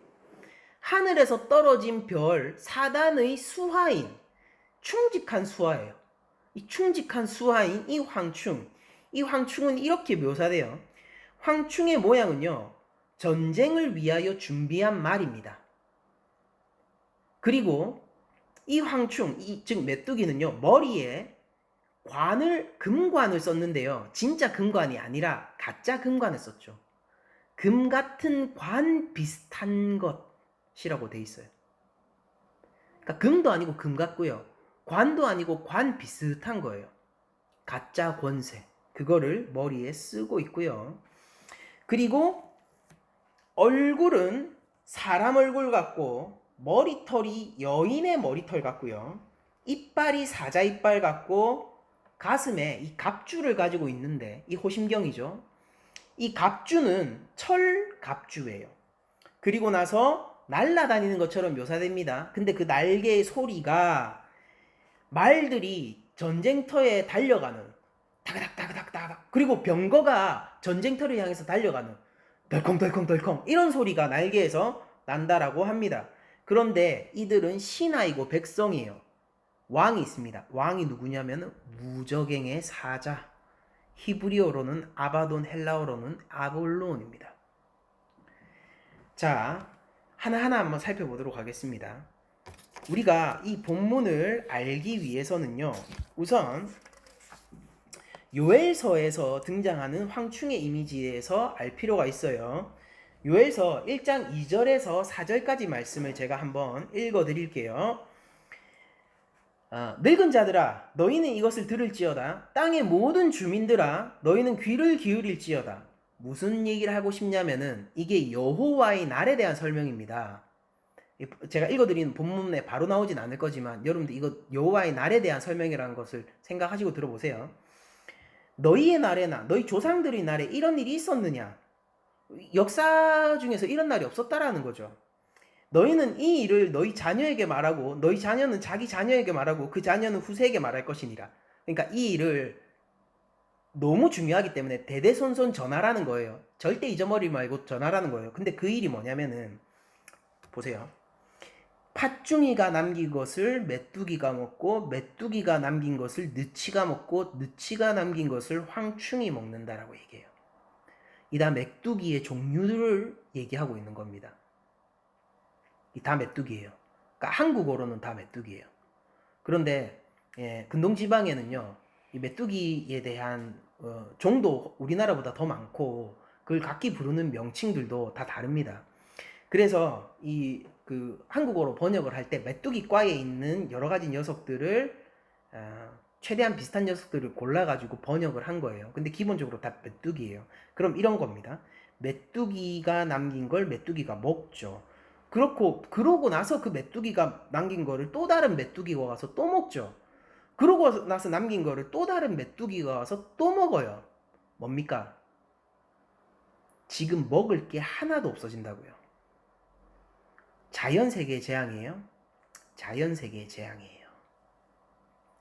A: 하늘에서 떨어진 별 사단의 수하인, 충직한 수하예요. 이 충직한 수하인 이 황충. 이 황충은 이렇게 묘사돼요. 황충의 모양은요, 전쟁을 위하여 준비한 말입니다. 그리고 이 황충, 즉 메뚜기는요, 머리에 금관을 썼는데요. 진짜 금관이 아니라 가짜 금관을 썼죠. 금 같은 관 비슷한 것이라고 돼 있어요. 그러니까 금도 아니고 금 같고요. 관도 아니고 관 비슷한 거예요. 가짜 권세. 그거를 머리에 쓰고 있고요. 그리고 얼굴은 사람 얼굴 같고 머리털이 여인의 머리털 같고요. 이빨이 사자 이빨 같고 가슴에 이 갑주를 가지고 있는데 이 호심경이죠. 이 갑주는 철 갑주예요. 그리고 나서 날아다니는 것처럼 묘사됩니다. 근데 그 날개의 소리가 말들이 전쟁터에 달려가는 다그닥 그리고 병거가 전쟁터를 향해서 달려가는 덜컹 이런 소리가 날개에서 난다라고 합니다. 그런데 이들은 신하이고 백성이에요. 왕이 있습니다. 왕이 누구냐면 무저갱의 사자. 히브리어로는 아바돈, 헬라어로는 아볼론입니다. 자, 하나하나 한번 살펴보도록 하겠습니다. 우리가 이 본문을 알기 위해서는요, 우선 요엘서에서 등장하는 황충의 이미지에서 알 필요가 있어요. 요엘서 1장 2절에서 4절까지 말씀을 제가 한번 읽어 드릴게요. 늙은 자들아 너희는 이것을 들을지어다. 땅의 모든 주민들아 너희는 귀를 기울일지어다. 무슨 얘기를 하고 싶냐면은 이게 여호와의 날에 대한 설명입니다. 제가 읽어드리는 본문에 바로 나오진 않을 거지만 여러분들 이거 여호와의 날에 대한 설명이라는 것을 생각하시고 들어보세요. 너희의 날에나 너희 조상들의 날에 이런 일이 있었느냐? 역사 중에서 이런 날이 없었다라는 거죠. 너희는 이 일을 너희 자녀에게 말하고 너희 자녀는 자기 자녀에게 말하고 그 자녀는 후세에게 말할 것이니라. 그러니까 이 일을 너무 중요하기 때문에 대대손손 전하라는 거예요. 절대 잊어버리지 말고 전하라는 거예요. 근데 그 일이 뭐냐면은 보세요. 팥중이가 남긴 것을 메뚜기가 먹고 메뚜기가 남긴 것을 느치가 먹고 느치가 남긴 것을 황충이 먹는다라고 얘기해요. 이 다 메뚜기의 종류를 얘기하고 있는 겁니다. 이 다 메뚜기예요. 그러니까 한국어로는 다 메뚜기예요. 그런데 근동지방에는요, 이 메뚜기에 대한 종도 우리나라보다 더 많고 그걸 각기 부르는 명칭들도 다 다릅니다. 그래서 그 한국어로 번역을 할 때 메뚜기과에 있는 여러 가지 녀석들을 최대한 비슷한 녀석들을 골라가지고 번역을 한 거예요. 근데 기본적으로 다 메뚜기예요. 그럼 이런 겁니다. 메뚜기가 남긴 걸 메뚜기가 먹죠. 그러고 나서 그 메뚜기가 남긴 거를 또 다른 메뚜기가 와서 또 먹죠. 그러고 나서 남긴 거를 또 다른 메뚜기가 와서 또 먹어요. 뭡니까? 지금 먹을 게 하나도 없어진다고요. 자연세계의 재앙이에요. 자연세계의 재앙이에요.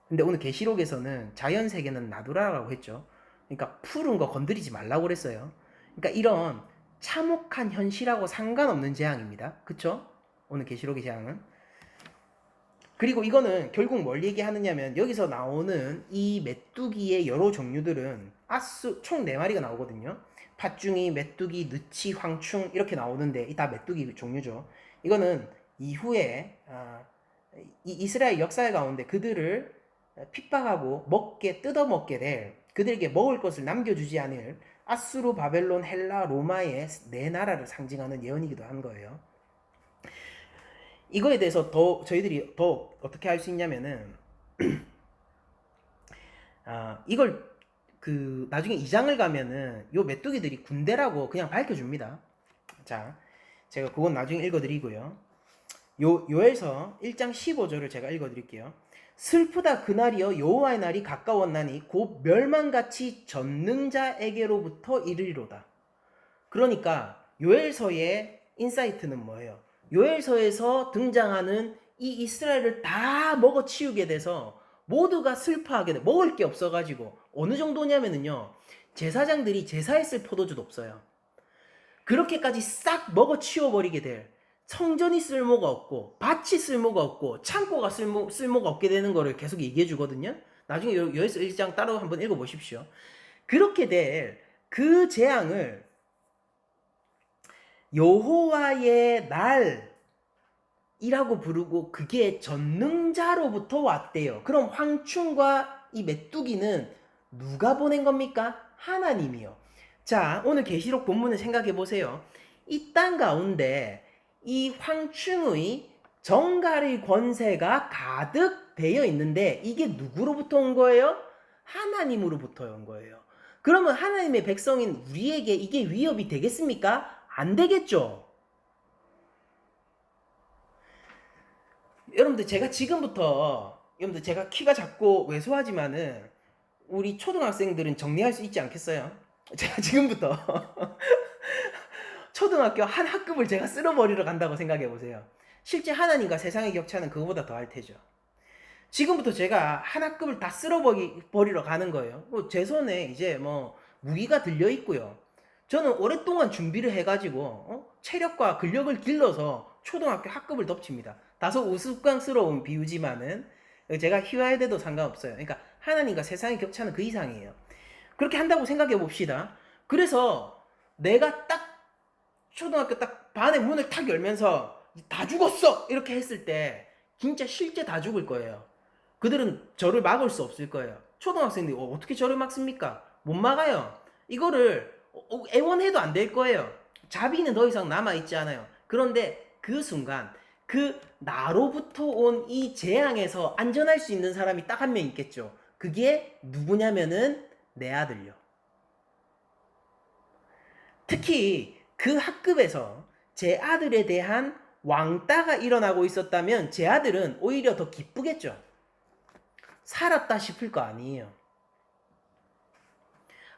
A: 근데 오늘 계시록에서는 자연세계는 놔두라라고 했죠. 그러니까 푸른 거 건드리지 말라고 그랬어요. 그러니까 이런 참혹한 현실하고 상관없는 재앙입니다. 그쵸? 오늘 계시록의 재앙은. 그리고 이거는 결국 뭘 얘기하느냐면 여기서 나오는 이 메뚜기의 여러 종류들은 총 4마리가 나오거든요. 팥중이, 메뚜기, 느치, 황충 이렇게 나오는데 이 다 메뚜기 종류죠. 이거는 이후에 이 이스라엘 역사 가운데 그들을 핍박하고 뜯어먹게 될, 그들에게 먹을 것을 남겨주지 않을 아수르, 바벨론, 헬라, 로마의 4나라를 상징하는 예언이기도 한 거예요. 이거에 대해서 저희들이 더 어떻게 할 수 있냐면은 이걸 나중에 2장을 가면은 요 메뚜기들이 군대라고 그냥 밝혀줍니다. 자, 제가 그건 나중에 읽어드리고요. 요에서 1장 15절을 제가 읽어드릴게요. 슬프다 그날이여 여호와의 날이 가까웠나니 곧 멸망같이 전능자에게로부터 이르리로다. 그러니까 요엘서의 인사이트는 뭐예요? 요엘서에서 등장하는 이 이스라엘을 다 먹어치우게 돼서 모두가 슬퍼하게 돼. 먹을 게 없어가지고 어느 정도냐면은요, 제사장들이 제사했을 포도주도 없어요. 그렇게까지 싹 먹어치워버리게 될, 성전이 쓸모가 없고 밭이 쓸모가 없고 창고가 쓸모가 없게 되는 거를 계속 얘기해 주거든요. 나중에 요에서 1장 따로 한번 읽어보십시오. 그렇게 될 그 재앙을 여호와의 날이라고 부르고 그게 전능자로부터 왔대요. 그럼 황충과 이 메뚜기는 누가 보낸 겁니까? 하나님이요. 자, 오늘 계시록 본문을 생각해 보세요. 이 땅 가운데 이 황충의 정갈의 권세가 가득 되어 있는데 이게 누구로부터 온 거예요? 하나님으로부터 온 거예요. 그러면 하나님의 백성인 우리에게 이게 위협이 되겠습니까? 안 되겠죠. 여러분들 제가 키가 작고 왜소하지만은 우리 초등학생들은 정리할 수 있지 않겠어요? 제가 지금부터 초등학교 한 학급을 제가 쓸어버리러 간다고 생각해 보세요. 실제 하나님과 세상의 격차는 그거보다 더 할 테죠. 지금부터 제가 한 학급을 다 쓸어버리러 가는 거예요. 제 손에 이제 무기가 들려 있고요. 저는 오랫동안 준비를 해가지고 체력과 근력을 길러서 초등학교 학급을 덮칩니다. 다소 우스꽝스러운 비유지만은 제가 희화해도 상관없어요. 그러니까 하나님과 세상의 격차는 그 이상이에요. 그렇게 한다고 생각해 봅시다. 그래서 내가 딱 초등학교 딱 반의 문을 탁 열면서 다 죽었어! 이렇게 했을 때 진짜 실제 다 죽을 거예요. 그들은 저를 막을 수 없을 거예요. 초등학생들이 어떻게 저를 막습니까? 못 막아요. 이거를 애원해도 안 될 거예요. 자비는 더 이상 남아있지 않아요. 그런데 그 순간 그 나로부터 온 이 재앙에서 안전할 수 있는 사람이 딱 한 명 있겠죠. 그게 누구냐면은 내 아들요. 특히 그 학급에서 제 아들에 대한 왕따가 일어나고 있었다면 제 아들은 오히려 더 기쁘겠죠. 살았다 싶을 거 아니에요.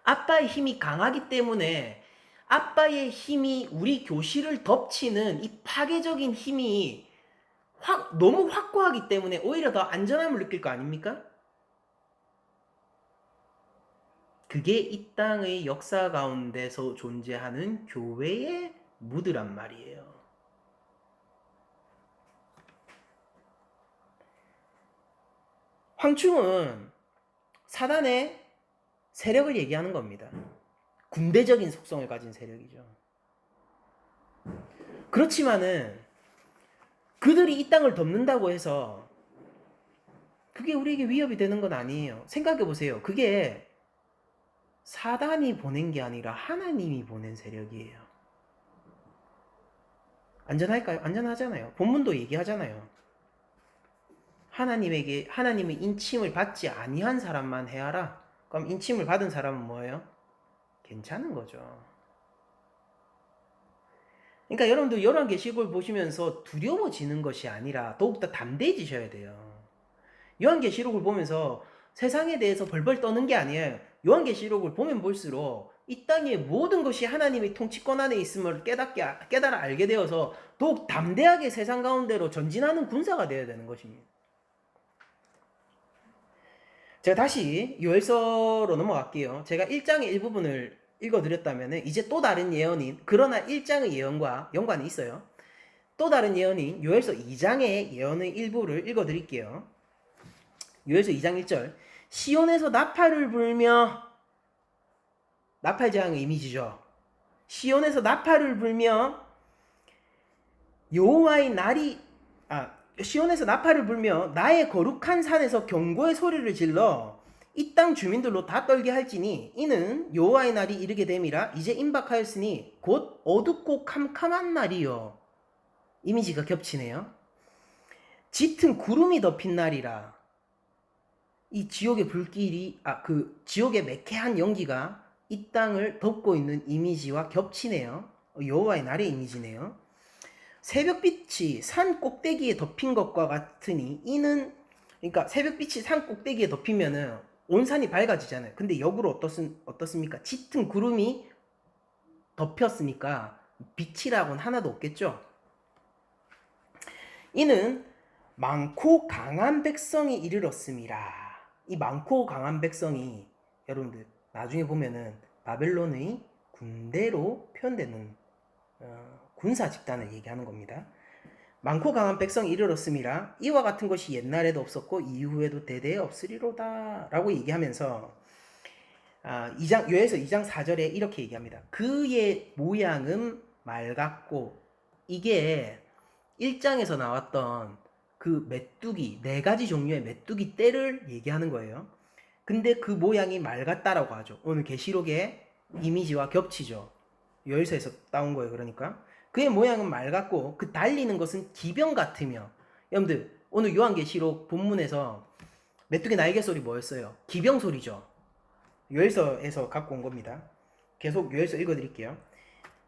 A: 아빠의 힘이 강하기 때문에 아빠의 힘이 우리 교실을 덮치는 이 파괴적인 힘이 너무 확고하기 때문에 오히려 더 안전함을 느낄 거 아닙니까? 그게 이 땅의 역사 가운데서 존재하는 교회의 무드란 말이에요. 황충은 사단의 세력을 얘기하는 겁니다. 군대적인 속성을 가진 세력이죠. 그렇지만은 그들이 이 땅을 덮는다고 해서 그게 우리에게 위협이 되는 건 아니에요. 생각해 보세요. 그게 사단이 보낸 게 아니라 하나님이 보낸 세력이에요. 안전할까요? 안전하잖아요. 본문도 얘기하잖아요. 하나님의 인침을 받지 아니한 사람만 해하라. 그럼 인침을 받은 사람은 뭐예요? 괜찮은 거죠. 그러니까 여러분들 열왕계시록을 보시면서 두려워지는 것이 아니라 더욱더 담대해지셔야 돼요. 요한계시록을 보면서 세상에 대해서 벌벌 떠는 게 아니에요. 요한계시록을 보면 볼수록 이 땅의 모든 것이 하나님의 통치권 안에 있음을 깨달아 알게 되어서 더욱 담대하게 세상 가운데로 전진하는 군사가 되어야 되는 것입니다. 제가 다시 요엘서로 넘어갈게요. 제가 1장의 일부분을 읽어드렸다면 이제 또 다른 예언인, 그러나 1장의 예언과 연관이 있어요. 또 다른 예언인 요엘서 2장의 예언의 일부를 읽어드릴게요. 요엘서 2장 1절, 시온에서 나팔을 불며, 나팔 재앙의 이미지죠. 시온에서 나팔을 불며 여호와의 날이 시온에서 나팔을 불며 나의 거룩한 산에서 경고의 소리를 질러 이 땅 주민들로 다 떨게 할지니 이는 여호와의 날이 이르게 됨이라. 이제 임박하였으니 곧 어둡고 캄캄한 날이요. 이미지가 겹치네요. 짙은 구름이 덮인 날이라. 이 지옥의 불길이 지옥의 매캐한 연기가 이 땅을 덮고 있는 이미지와 겹치네요. 여호와의 날의 이미지네요. 새벽빛이 산 꼭대기에 덮인 것과 같으니 이는, 그러니까 새벽빛이 산 꼭대기에 덮이면은 온 산이 밝아지잖아요. 근데 역으로 어떻습니까? 짙은 구름이 덮였으니까 빛이라고는 하나도 없겠죠. 이는 많고 강한 백성이 이르렀음이라. 이 많고 강한 백성이 여러분들 나중에 보면은 바벨론의 군대로 표현되는 군사 집단을 얘기하는 겁니다. 많고 강한 백성이 이르렀음이라. 이와 같은 것이 옛날에도 없었고 이후에도 대대에 없으리로다 라고 얘기하면서 요엘서 2장 4절에 이렇게 얘기합니다. 그의 모양은 맑았고, 이게 1장에서 나왔던 그 메뚜기, 4가지 종류의 메뚜기 떼를 얘기하는 거예요. 근데 그 모양이 맑았다라고 하죠. 오늘 계시록의 이미지와 겹치죠. 요엘서에서 따온 거예요. 그러니까 그의 모양은 맑았고 그 달리는 것은 기병 같으며. 여러분들 오늘 요한계시록 본문에서 메뚜기 날개 소리 뭐였어요? 기병 소리죠. 요엘서에서 갖고 온 겁니다. 계속 요엘서 읽어드릴게요.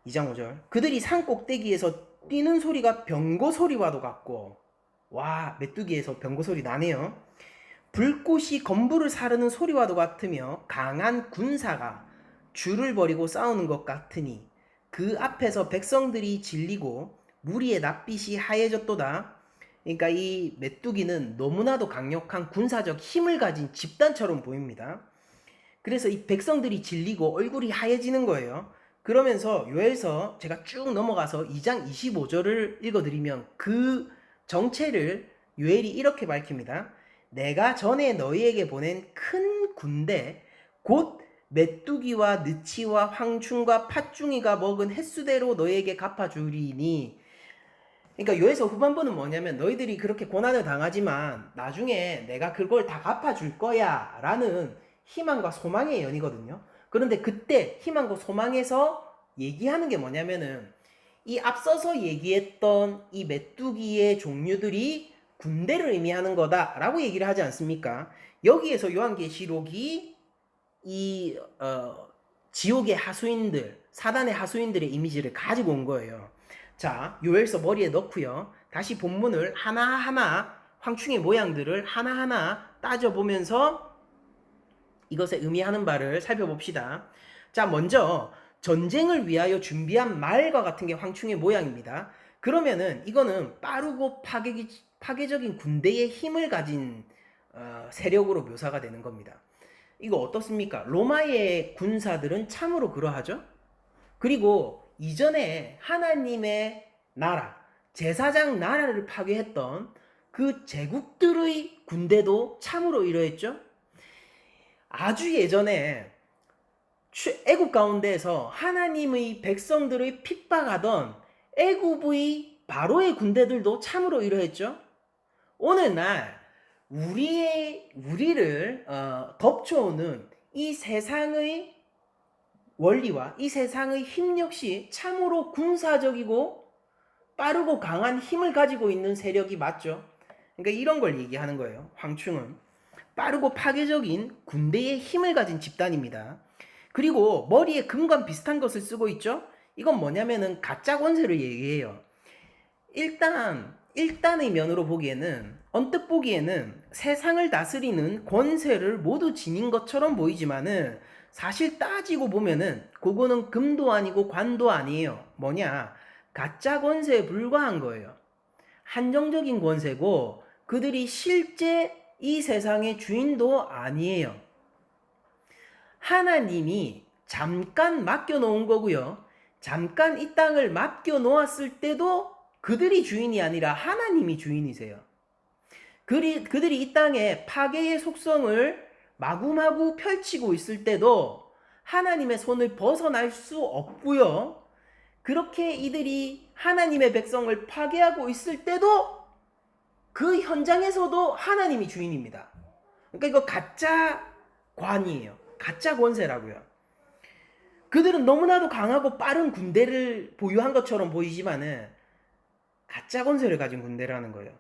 A: 2장 5절, 그들이 산 꼭대기에서 뛰는 소리가 병거 소리와도 같고, 와, 메뚜기에서 병거 소리 나네요. 불꽃이 건부를 사르는 소리와도 같으며 강한 군사가 줄을 벌이고 싸우는 것 같으니 그 앞에서 백성들이 질리고 무리의 낯빛이 하얘졌도다. 그러니까 이 메뚜기는 너무나도 강력한 군사적 힘을 가진 집단처럼 보입니다. 그래서 이 백성들이 질리고 얼굴이 하얘지는 거예요. 그러면서 요엘서 제가 쭉 넘어가서 2장 25절을 읽어드리면 그 정체를 요엘이 이렇게 밝힙니다. 내가 전에 너희에게 보낸 큰 군대 곧 메뚜기와 느치와 황충과 팥중이가 먹은 횟수대로 너희에게 갚아주리니. 그러니까 요엘서 후반부는 뭐냐면 너희들이 그렇게 고난을 당하지만 나중에 내가 그걸 다 갚아줄 거야 라는 희망과 소망의 예언이거든요. 그런데 그때 희망과 소망에서 얘기하는 게 뭐냐면은 이 앞서서 얘기했던 이 메뚜기의 종류들이 군대를 의미하는 거다라고 얘기를 하지 않습니까? 여기에서 요한계시록이 이 지옥의 하수인들, 사단의 하수인들의 이미지를 가지고 온 거예요. 자, 요엘서 머리에 넣고요. 다시 본문을 하나하나 황충의 모양들을 하나하나 따져보면서 이것에 의미하는 바를 살펴봅시다. 자, 먼저 전쟁을 위하여 준비한 말과 같은 게 황충의 모양입니다. 그러면은 이거는 빠르고 파괴적인 군대의 힘을 가진 세력으로 묘사가 되는 겁니다. 이거 어떻습니까? 로마의 군사들은 참으로 그러하죠. 그리고 이전에 하나님의 나라, 제사장 나라를 파괴했던 그 제국들의 군대도 참으로 이러했죠. 아주 예전에 애굽 가운데에서 하나님의 백성들의 핍박하던 애굽의 바로의 군대들도 참으로 이러했죠. 오늘날 우리를 덮쳐오는 이 세상의 원리와 이 세상의 힘 역시 참으로 군사적이고 빠르고 강한 힘을 가지고 있는 세력이 맞죠. 그러니까 이런 걸 얘기하는 거예요. 황충은 빠르고 파괴적인 군대의 힘을 가진 집단입니다. 그리고 머리에 금과 비슷한 것을 쓰고 있죠. 이건 뭐냐면은 가짜 권세를 얘기해요. 일단 일단의 면으로 보기에는, 언뜻 보기에는 세상을 다스리는 권세를 모두 지닌 것처럼 보이지만은 사실 따지고 보면은 그거는 금도 아니고 관도 아니에요. 뭐냐? 가짜 권세에 불과한 거예요. 한정적인 권세고 그들이 실제 이 세상의 주인도 아니에요. 하나님이 잠깐 맡겨놓은 거고요. 잠깐 이 땅을 맡겨놓았을 때도 그들이 주인이 아니라 하나님이 주인이세요. 그들이 이 땅에 파괴의 속성을 마구마구 펼치고 있을 때도 하나님의 손을 벗어날 수 없고요. 그렇게 이들이 하나님의 백성을 파괴하고 있을 때도 그 현장에서도 하나님이 주인입니다. 그러니까 이거 가짜 관이에요. 가짜 권세라고요. 그들은 너무나도 강하고 빠른 군대를 보유한 것처럼 보이지만은 가짜 권세를 가진 군대라는 거예요.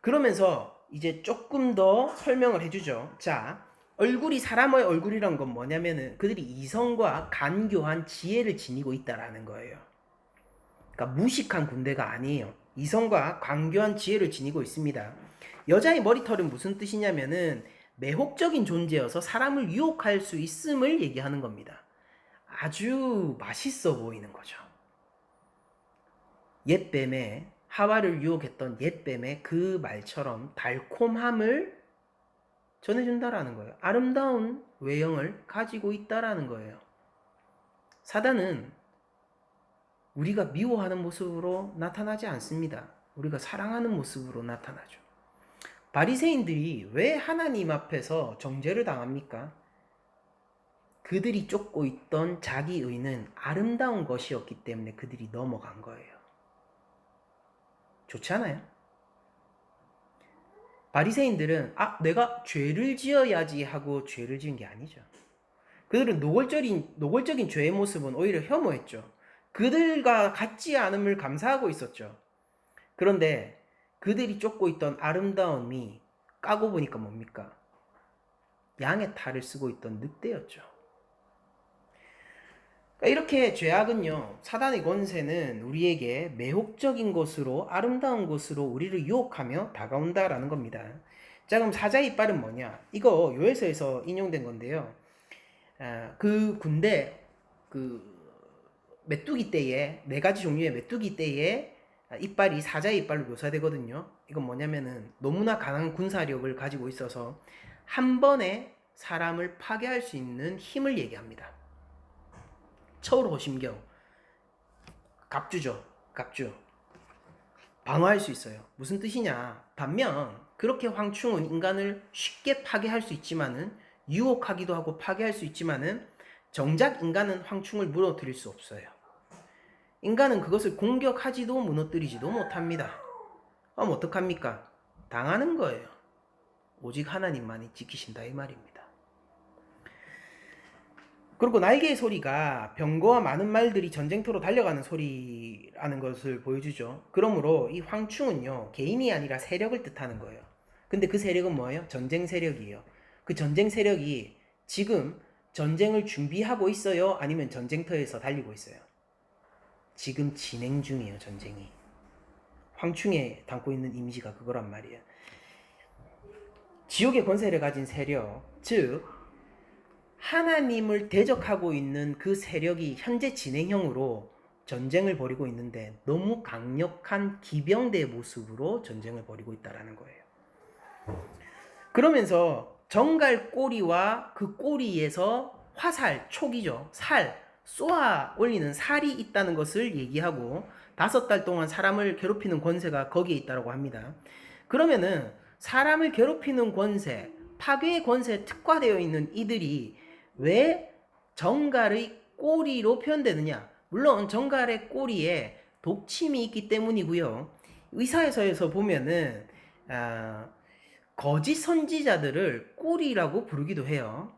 A: 그러면서 이제 조금 더 설명을 해주죠. 자, 얼굴이 사람의 얼굴이란 건 뭐냐면은 그들이 이성과 간교한 지혜를 지니고 있다라는 거예요. 그러니까 무식한 군대가 아니에요. 이성과 간교한 지혜를 지니고 있습니다. 여자의 머리털은 무슨 뜻이냐면은 매혹적인 존재여서 사람을 유혹할 수 있음을 얘기하는 겁니다. 아주 맛있어 보이는 거죠. 옛뱀에 하와를 유혹했던 옛뱀의 그 말처럼 달콤함을 전해준다라는 거예요. 아름다운 외형을 가지고 있다라는 거예요. 사단은 우리가 미워하는 모습으로 나타나지 않습니다. 우리가 사랑하는 모습으로 나타나죠. 바리새인들이 왜 하나님 앞에서 정죄를 당합니까? 그들이 쫓고 있던 자기 의는 아름다운 것이었기 때문에 그들이 넘어간 거예요. 좋지 않아요? 바리새인들은 내가 죄를 지어야지 하고 죄를 지은 게 아니죠. 그들은 노골적인 죄의 모습은 오히려 혐오했죠. 그들과 같지 않음을 감사하고 있었죠. 그런데 그들이 쫓고 있던 아름다움이 까고 보니까 뭡니까? 양의 탈을 쓰고 있던 늑대였죠. 이렇게 죄악은요, 사단의 권세는 우리에게 매혹적인 것으로, 아름다운 것으로 우리를 유혹하며 다가온다라는 겁니다. 자, 그럼 사자의 이빨은 뭐냐? 이거 요에서에서 인용된 건데요. 그 군대, 메뚜기 떼에, 4가지 종류의 메뚜기 떼에 이빨이 사자의 이빨로 묘사되거든요. 이건 뭐냐면은 너무나 강한 군사력을 가지고 있어서 한 번에 사람을 파괴할 수 있는 힘을 얘기합니다. 처우로호심경, 갑주죠. 갑주. 방어할 수 있어요. 무슨 뜻이냐? 반면 그렇게 황충은 인간을 쉽게 파괴할 수 있지만은, 유혹하기도 하고 파괴할 수 있지만은 정작 인간은 황충을 무너뜨릴 수 없어요. 인간은 그것을 공격하지도 무너뜨리지도 못합니다. 그럼 어떡합니까? 당하는 거예요. 오직 하나님만이 지키신다 이 말입니다. 그리고 날개의 소리가 병거와 많은 말들이 전쟁터로 달려가는 소리라는 것을 보여주죠. 그러므로 이 황충은요, 개인이 아니라 세력을 뜻하는 거예요. 근데 그 세력은 뭐예요? 전쟁 세력이에요. 그 전쟁 세력이 지금 전쟁을 준비하고 있어요? 아니면 전쟁터에서 달리고 있어요? 지금 진행 중이에요, 전쟁이. 황충에 담고 있는 이미지가 그거란 말이에요. 지옥의 권세를 가진 세력, 즉 하나님을 대적하고 있는 그 세력이 현재 진행형으로 전쟁을 벌이고 있는데 너무 강력한 기병대의 모습으로 전쟁을 벌이고 있다는 거예요. 그러면서 정갈 꼬리와 그 꼬리에서 화살, 촉이죠. 쏘아 올리는 살이 있다는 것을 얘기하고 5달 동안 사람을 괴롭히는 권세가 거기에 있다고 합니다. 그러면은 사람을 괴롭히는 권세, 파괴의 권세에 특화되어 있는 이들이 왜 정갈의 꼬리로 표현되느냐? 물론 정갈의 꼬리에 독침이 있기 때문이고요. 의사에서 보면은 거짓 선지자들을 꼬리라고 부르기도 해요.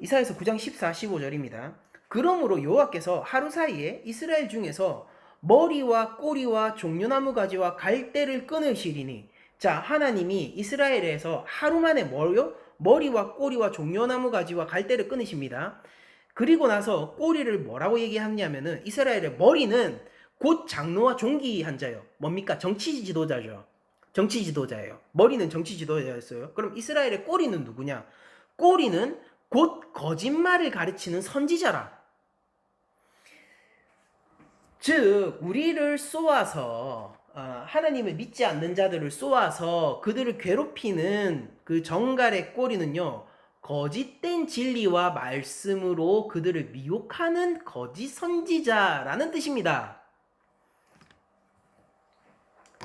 A: 이사야서 9장 14, 15절입니다. 그러므로 여호와께서 하루 사이에 이스라엘 중에서 머리와 꼬리와 종려나무 가지와 갈대를 끊으시리니, 자, 하나님이 이스라엘에서 하루 만에 머리와 꼬리와 종려나무 가지와 갈대를 끊으십니다. 그리고 나서 꼬리를 뭐라고 얘기하냐면은 이스라엘의 머리는 곧 장로와 종기한 자요. 뭡니까? 정치 지도자죠. 정치 지도자예요. 머리는 정치 지도자였어요. 그럼 이스라엘의 꼬리는 누구냐? 꼬리는 곧 거짓말을 가르치는 선지자라. 즉 우리를 쏘아서 하나님을 믿지 않는 자들을 쏘아서 그들을 괴롭히는 그 정갈의 꼬리는요, 거짓된 진리와 말씀으로 그들을 미혹하는 거짓 선지자라는 뜻입니다.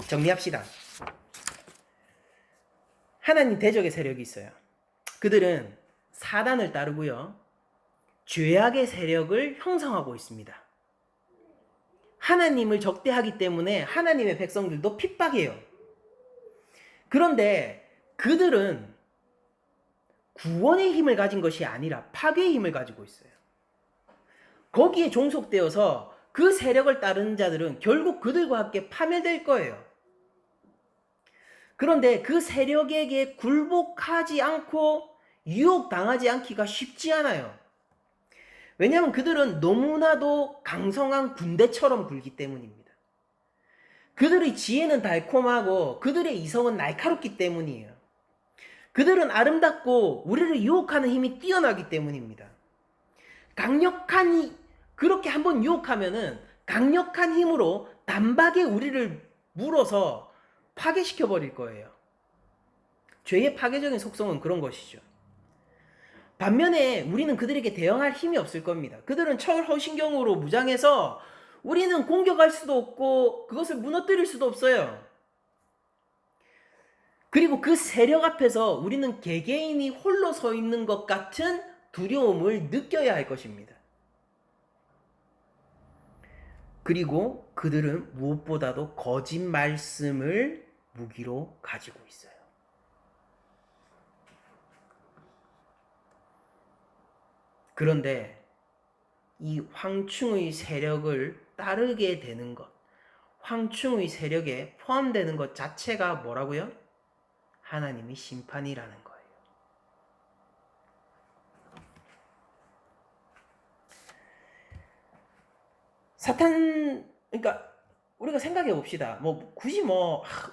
A: 정리합시다. 하나님 대적의 세력이 있어요. 그들은 사단을 따르고요, 죄악의 세력을 형성하고 있습니다. 하나님을 적대하기 때문에 하나님의 백성들도 핍박해요. 그런데 그들은 구원의 힘을 가진 것이 아니라 파괴의 힘을 가지고 있어요. 거기에 종속되어서 그 세력을 따르는 자들은 결국 그들과 함께 파멸될 거예요. 그런데 그 세력에게 굴복하지 않고 유혹당하지 않기가 쉽지 않아요. 왜냐하면 그들은 너무나도 강성한 군대처럼 굴기 때문입니다. 그들의 지혜는 달콤하고 그들의 이성은 날카롭기 때문이에요. 그들은 아름답고 우리를 유혹하는 힘이 뛰어나기 때문입니다. 그렇게 한번 유혹하면은 강력한 힘으로 단박에 우리를 물어서 파괴시켜 버릴 거예요. 죄의 파괴적인 속성은 그런 것이죠. 반면에 우리는 그들에게 대응할 힘이 없을 겁니다. 그들은 철허신경으로 무장해서 우리는 공격할 수도 없고 그것을 무너뜨릴 수도 없어요. 그리고 그 세력 앞에서 우리는 개개인이 홀로 서 있는 것 같은 두려움을 느껴야 할 것입니다. 그리고 그들은 무엇보다도 거짓 말씀을 무기로 가지고 있어요. 그런데 이 황충의 세력을 따르게 되는 것, 황충의 세력에 포함되는 것 자체가 뭐라고요? 하나님의 심판이라는 거예요. 그러니까 우리가 생각해 봅시다. 굳이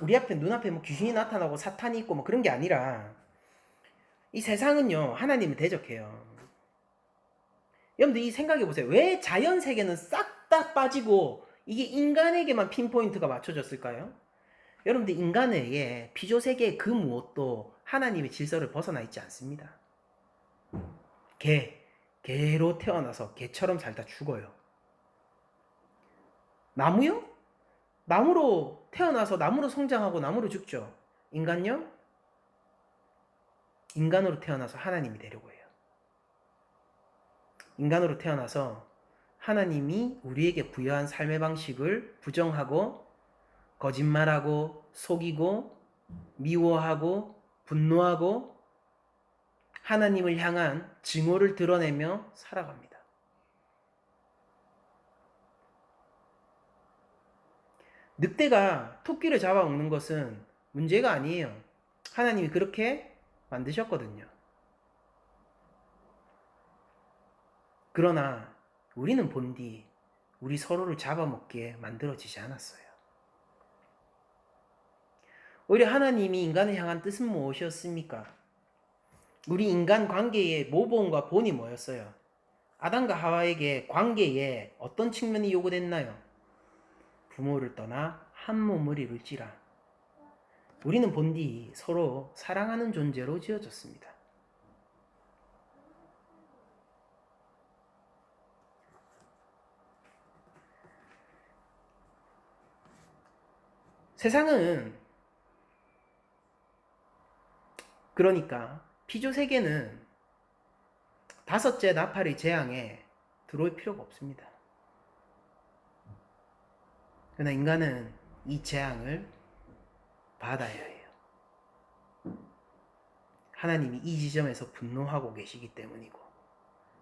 A: 우리 앞에 눈앞에 귀신이 나타나고 사탄이 있고 그런 게 아니라 이 세상은요, 하나님을 대적해요. 여러분들 이 생각해 보세요. 왜 자연 세계는 싹 다 빠지고 이게 인간에게만 핀포인트가 맞춰졌을까요? 여러분들 인간 외에 피조 세계의 그 무엇도 하나님의 질서를 벗어나 있지 않습니다. 개로 태어나서 개처럼 살다 죽어요. 나무요? 나무로 태어나서 나무로 성장하고 나무로 죽죠. 인간요? 인간으로 태어나서 하나님이 되려고 해요. 인간으로 태어나서 하나님이 우리에게 부여한 삶의 방식을 부정하고 거짓말하고 속이고 미워하고 분노하고 하나님을 향한 증오를 드러내며 살아갑니다. 늑대가 토끼를 잡아먹는 것은 문제가 아니에요. 하나님이 그렇게 만드셨거든요. 그러나 우리는 본디 우리 서로를 잡아먹기에 만들어지지 않았어요. 오히려 하나님이 인간을 향한 뜻은 무엇이었습니까? 우리 인간 관계의 모본과 본이 뭐였어요? 아담과 하와에게 관계에 어떤 측면이 요구됐나요? 부모를 떠나 한 몸을 이룰지라. 우리는 본디 서로 사랑하는 존재로 지어졌습니다. 세상은 그러니까 피조 세계는 다섯째 나팔의 재앙에 들어올 필요가 없습니다. 그러나 인간은 이 재앙을 받아야 해요. 하나님이 이 지점에서 분노하고 계시기 때문이고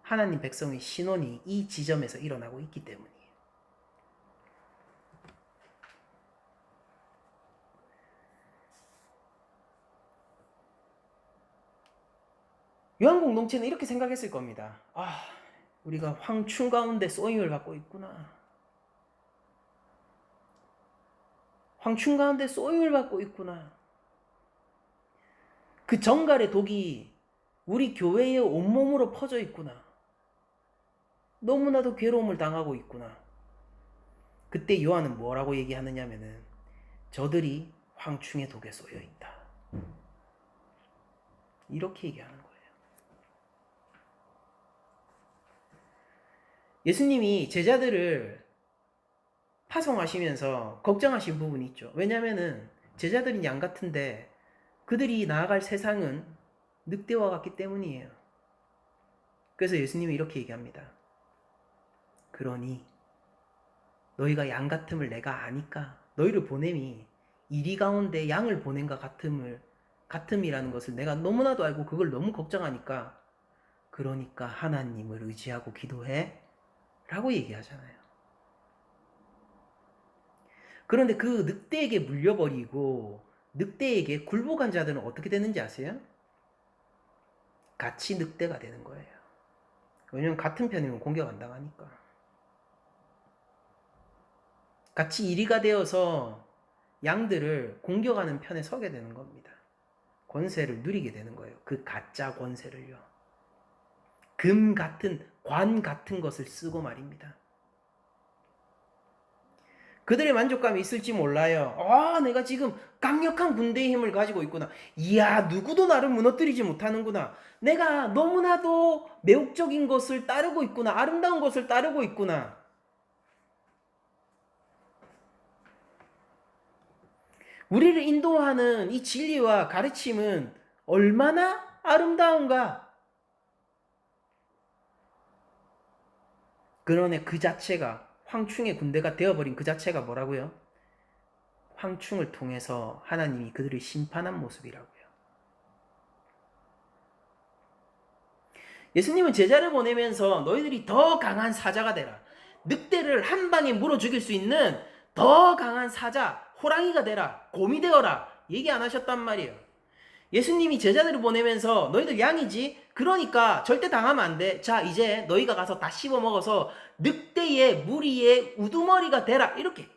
A: 하나님 백성의 신원이 이 지점에서 일어나고 있기 때문이에요. 요한 공동체는 이렇게 생각했을 겁니다. 우리가 황충 가운데 쏘임을 받고 있구나. 황충 가운데 쏘임을 받고 있구나. 그 정갈의 독이 우리 교회의 온몸으로 퍼져 있구나. 너무나도 괴로움을 당하고 있구나. 그때 요한은 뭐라고 얘기하느냐면은 저들이 황충의 독에 쏘여 있다. 이렇게 얘기하는 거예요. 예수님이 제자들을 파송하시면서 걱정하신 부분이 있죠. 왜냐면은 제자들은 양 같은데 그들이 나아갈 세상은 늑대와 같기 때문이에요. 그래서 예수님이 이렇게 얘기합니다. 그러니 너희가 양 같음을 내가 아니까 너희를 보냄이 이리 가운데 양을 보낸과 같음이라는 것을 내가 너무나도 알고 그걸 너무 걱정하니까 그러니까 하나님을 의지하고 기도해 라고 얘기하잖아요. 그런데 그 늑대에게 물려버리고 늑대에게 굴복한 자들은 어떻게 되는지 아세요? 같이 늑대가 되는 거예요. 왜냐면 같은 편이면 공격 안 당하니까. 같이 이리가 되어서 양들을 공격하는 편에 서게 되는 겁니다. 권세를 누리게 되는 거예요. 그 가짜 권세를요. 금 같은, 관 같은 것을 쓰고 말입니다. 그들의 만족감이 있을지 몰라요. 내가 지금 강력한 군대의 힘을 가지고 있구나. 이야, 누구도 나를 무너뜨리지 못하는구나. 내가 너무나도 매혹적인 것을 따르고 있구나. 아름다운 것을 따르고 있구나. 우리를 인도하는 이 진리와 가르침은 얼마나 아름다운가. 그러네 그 자체가 황충의 군대가 되어버린 그 자체가 뭐라고요? 황충을 통해서 하나님이 그들을 심판한 모습이라고요. 예수님은 제자를 보내면서 너희들이 더 강한 사자가 되라. 늑대를 한 방에 물어 죽일 수 있는 더 강한 사자, 호랑이가 되라. 곰이 되어라. 얘기 안 하셨단 말이에요. 예수님이 제자들을 보내면서 너희들 양이지? 그러니까 절대 당하면 안 돼. 자, 이제 너희가 가서 다 씹어 먹어서 늑대의 무리의 우두머리가 되라. 이렇게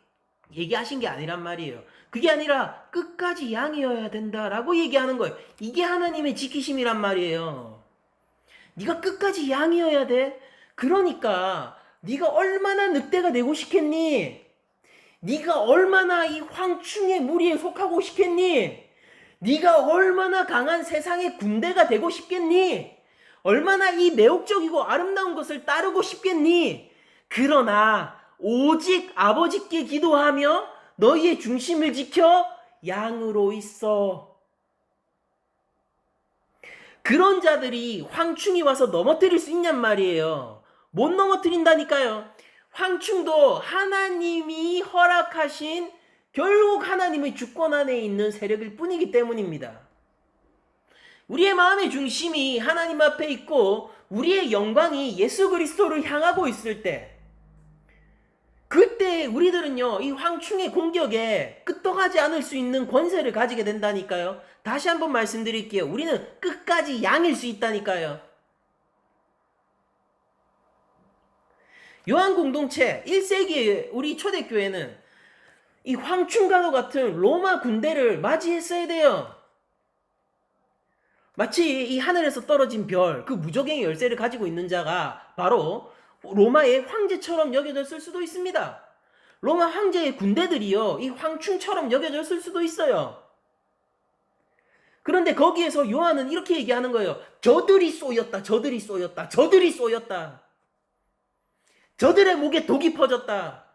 A: 얘기하신 게 아니란 말이에요. 그게 아니라 끝까지 양이어야 된다라고 얘기하는 거예요. 이게 하나님의 지키심이란 말이에요. 네가 끝까지 양이어야 돼. 그러니까 네가 얼마나 늑대가 되고 싶겠니? 네가 얼마나 이 황충의 무리에 속하고 싶겠니? 네가 얼마나 강한 세상의 군대가 되고 싶겠니? 얼마나 이 매혹적이고 아름다운 것을 따르고 싶겠니? 그러나 오직 아버지께 기도하며 너희의 중심을 지켜 양으로 있어. 그런 자들이 황충이 와서 넘어뜨릴 수 있냔 말이에요. 못 넘어뜨린다니까요. 황충도 하나님이 허락하신 결국 하나님의 주권 안에 있는 세력일 뿐이기 때문입니다. 우리의 마음의 중심이 하나님 앞에 있고 우리의 영광이 예수 그리스도를 향하고 있을 때 그때 우리들은요 이 황충의 공격에 끄떡하지 않을 수 있는 권세를 가지게 된다니까요. 다시 한번 말씀드릴게요. 우리는 끝까지 양일 수 있다니까요. 요한 공동체 1세기의 우리 초대교회는 이 황충과도 같은 로마 군대를 맞이했어야 돼요. 마치 이 하늘에서 떨어진 별, 그 무적행의 열쇠를 가지고 있는 자가 바로 로마의 황제처럼 여겨졌을 수도 있습니다. 로마 황제의 군대들이요, 이 황충처럼 여겨졌을 수도 있어요. 그런데 거기에서 요한은 이렇게 얘기하는 거예요. 저들이 쏘였다, 저들이 쏘였다, 저들이 쏘였다. 저들의 목에 독이 퍼졌다.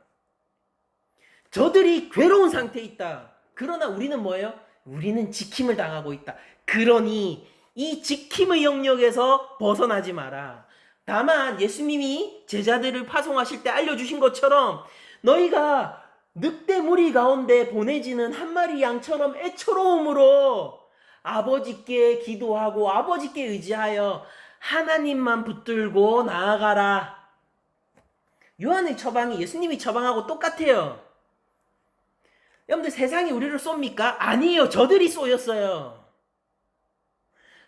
A: 저들이 괴로운 상태에 있다. 그러나 우리는 뭐예요? 우리는 지킴을 당하고 있다. 그러니 이 지킴의 영역에서 벗어나지 마라. 다만 예수님이 제자들을 파송하실 때 알려주신 것처럼 너희가 늑대 무리 가운데 보내지는 한 마리 양처럼 애처로움으로 아버지께 기도하고 아버지께 의지하여 하나님만 붙들고 나아가라. 요한의 처방이 예수님이 처방하고 똑같아요. 여러분들 세상이 우리를 쏩니까? 아니에요. 저들이 쏘였어요.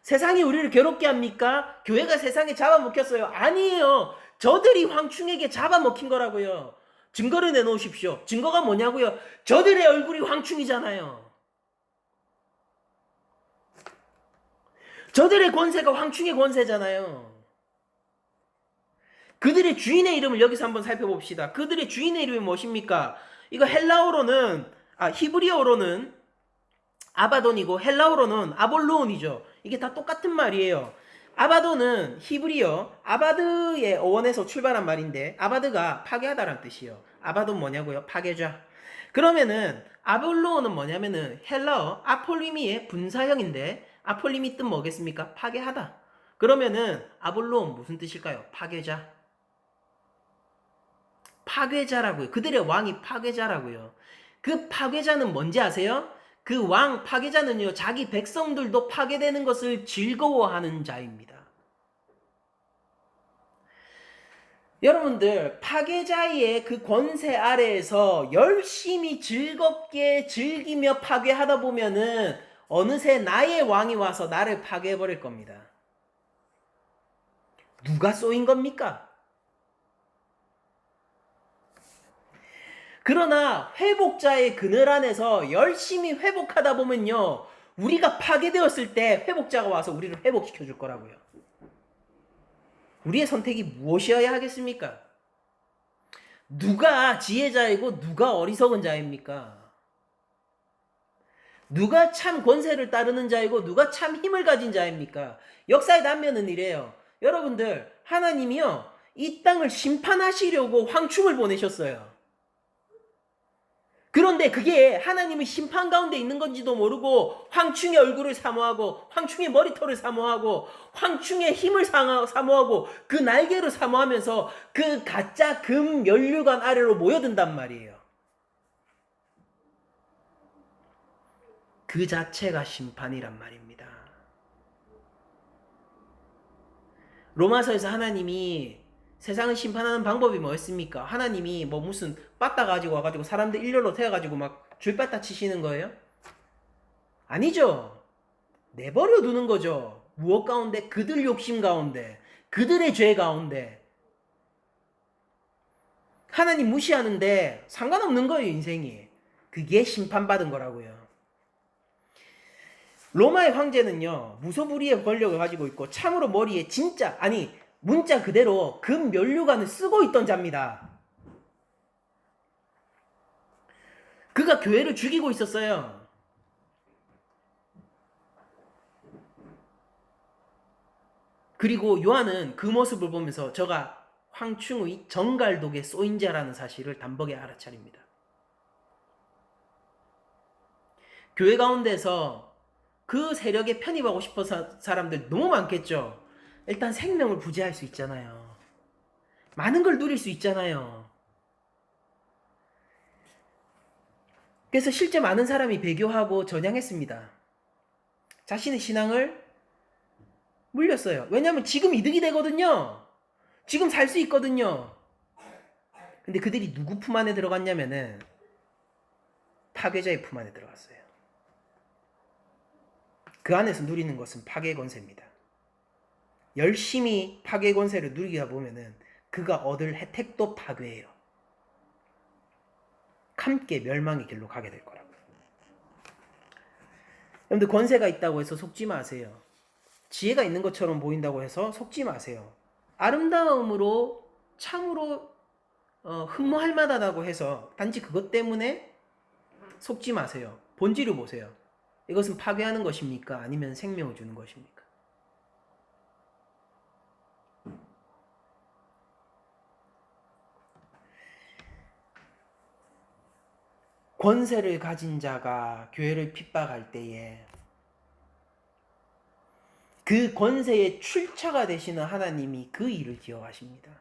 A: 세상이 우리를 괴롭게 합니까? 교회가 세상에 잡아먹혔어요. 아니에요. 저들이 황충에게 잡아먹힌 거라고요. 증거를 내놓으십시오. 증거가 뭐냐고요? 저들의 얼굴이 황충이잖아요. 저들의 권세가 황충의 권세잖아요. 그들의 주인의 이름을 여기서 한번 살펴봅시다. 그들의 주인의 이름이 무엇입니까? 이거 히브리어로는 아바돈이고 헬라어로는 아볼로온이죠. 이게 다 똑같은 말이에요. 아바돈은 히브리어 아바드의 어원에서 출발한 말인데, 아바드가 파괴하다라는 뜻이에요. 아바돈 뭐냐고요? 파괴자. 그러면은 아볼로온은 뭐냐면은 헬라어 아폴리미의 분사형인데, 아폴리미 뜻 뭐겠습니까? 파괴하다. 그러면은 아볼로온 무슨 뜻일까요? 파괴자. 파괴자라고요. 그들의 왕이 파괴자라고요. 그 파괴자는 뭔지 아세요? 그 왕 파괴자는요, 자기 백성들도 파괴되는 것을 즐거워하는 자입니다. 여러분들, 파괴자의 그 권세 아래에서 열심히 즐겁게 즐기며 파괴하다 보면은 어느새 나의 왕이 와서 나를 파괴해버릴 겁니다. 누가 쏘인 겁니까? 그러나 회복자의 그늘 안에서 열심히 회복하다 보면요, 우리가 파괴되었을 때 회복자가 와서 우리를 회복시켜 줄 거라고요. 우리의 선택이 무엇이어야 하겠습니까? 누가 지혜자이고 누가 어리석은 자입니까? 누가 참 권세를 따르는 자이고 누가 참 힘을 가진 자입니까? 역사의 단면은 이래요. 여러분들, 하나님이요, 이 땅을 심판하시려고 황충을 보내셨어요. 그런데 그게 하나님의 심판 가운데 있는 건지도 모르고 황충의 얼굴을 사모하고 황충의 머리털을 사모하고 황충의 힘을 사모하고 그 날개를 사모하면서 그 가짜 금 면류관 아래로 모여든단 말이에요. 그 자체가 심판이란 말입니다. 로마서에서 하나님이 세상을 심판하는 방법이 뭐였습니까? 하나님이 뭐 무슨 빠따 가지고 와가지고 사람들 일렬로 태워가지고 막 줄빠따 치시는 거예요? 아니죠. 내버려 두는 거죠. 무엇 가운데? 그들 욕심 가운데, 그들의 죄 가운데. 하나님 무시하는데 상관없는 거예요, 인생이. 그게 심판받은 거라고요. 로마의 황제는요, 무소불위의 권력을 가지고 있고 참으로 머리에 문자 그대로 금 면류관을 쓰고 있던 자입니다. 그가 교회를 죽이고 있었어요. 그리고 요한은 그 모습을 보면서 저가 황충의 정갈독에 쏘인 자라는 사실을 단번에 알아차립니다. 교회 가운데서 그 세력에 편입하고 싶어서 사람들 너무 많겠죠. 일단 생명을 부재할 수 있잖아요. 많은 걸 누릴 수 있잖아요. 그래서 실제 많은 사람이 배교하고 전향했습니다. 자신의 신앙을 물렸어요. 왜냐하면 지금 이득이 되거든요. 지금 살 수 있거든요. 근데 그들이 누구 품 안에 들어갔냐면은 파괴자의 품 안에 들어갔어요. 그 안에서 누리는 것은 파괴 권세입니다. 열심히 파괴 권세를 누리다 보면은 그가 얻을 혜택도 파괴예요. 함께 멸망의 길로 가게 될 거라고요. 여러분들, 권세가 있다고 해서 속지 마세요. 지혜가 있는 것처럼 보인다고 해서 속지 마세요. 아름다움으로 참으로 흠모할 만하다고 해서 단지 그것 때문에 속지 마세요. 본질을 보세요. 이것은 파괴하는 것입니까? 아니면 생명을 주는 것입니까? 권세를 가진 자가 교회를 핍박할 때에 그 권세의 출처가 되시는 하나님이 그 일을 기억하십니다.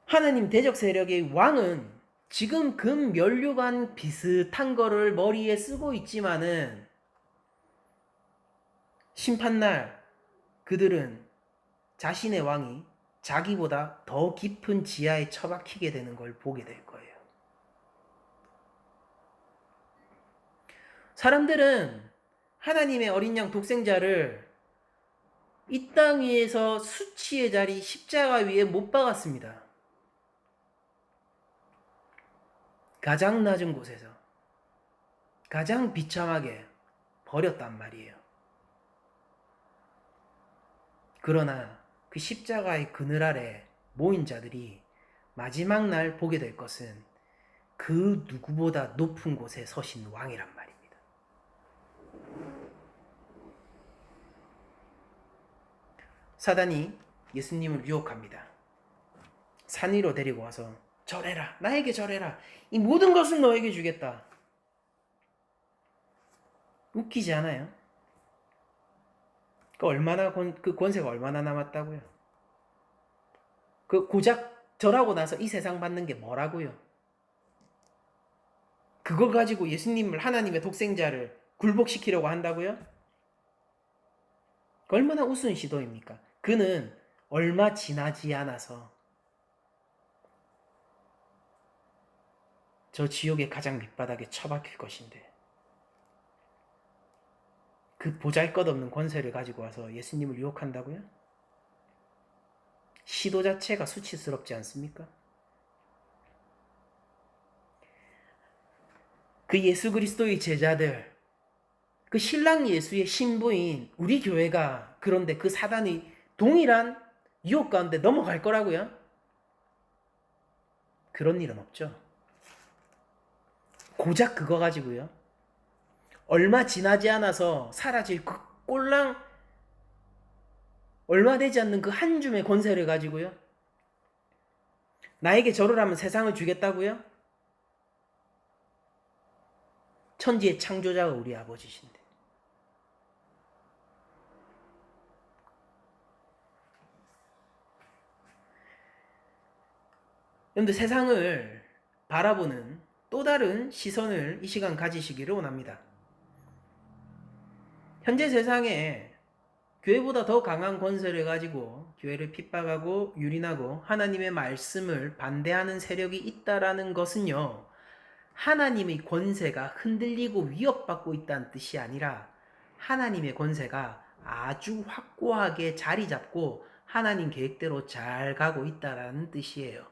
A: 하나님 대적 세력의 왕은 지금 금 면류관 비슷한 거를 머리에 쓰고 있지만은 심판날 그들은 자신의 왕이 자기보다 더 깊은 지하에 처박히게 되는 걸 보게 될 거예요. 사람들은 하나님의 어린 양 독생자를 이 땅 위에서 수치의 자리 십자가 위에 못 박았습니다. 가장 낮은 곳에서 가장 비참하게 버렸단 말이에요. 그러나 그 십자가의 그늘 아래 모인 자들이 마지막 날 보게 될 것은 그 누구보다 높은 곳에 서신 왕이란 말입니다. 사단이 예수님을 유혹합니다. 산 위로 데리고 와서 절해라, 나에게 절해라, 이 모든 것은 너에게 주겠다. 웃기지 않아요? 그 권세가 얼마나 남았다고요? 그 고작 절하고 나서 이 세상 받는 게 뭐라고요? 그걸 가지고 예수님을, 하나님의 독생자를 굴복시키려고 한다고요? 얼마나 우스운 시도입니까? 그는 얼마 지나지 않아서 저 지옥의 가장 밑바닥에 처박힐 것인데, 그 보잘것없는 권세를 가지고 와서 예수님을 유혹한다고요? 시도 자체가 수치스럽지 않습니까? 그 예수 그리스도의 제자들, 그 신랑 예수의 신부인 우리 교회가 그런데 그 사단의 동일한 유혹 가운데 넘어갈 거라고요? 그런 일은 없죠. 고작 그거 가지고요. 얼마 지나지 않아서 사라질 그 꼴랑 얼마 되지 않는 그 한 줌의 권세를 가지고요. 나에게 절을 하면 세상을 주겠다고요? 천지의 창조자가 우리 아버지신데. 그런데 세상을 바라보는 또 다른 시선을 이 시간 가지시기를 원합니다. 현재 세상에 교회보다 더 강한 권세를 가지고 교회를 핍박하고 유린하고 하나님의 말씀을 반대하는 세력이 있다라는 것은요, 하나님의 권세가 흔들리고 위협받고 있다는 뜻이 아니라 하나님의 권세가 아주 확고하게 자리 잡고 하나님 계획대로 잘 가고 있다라는 뜻이에요.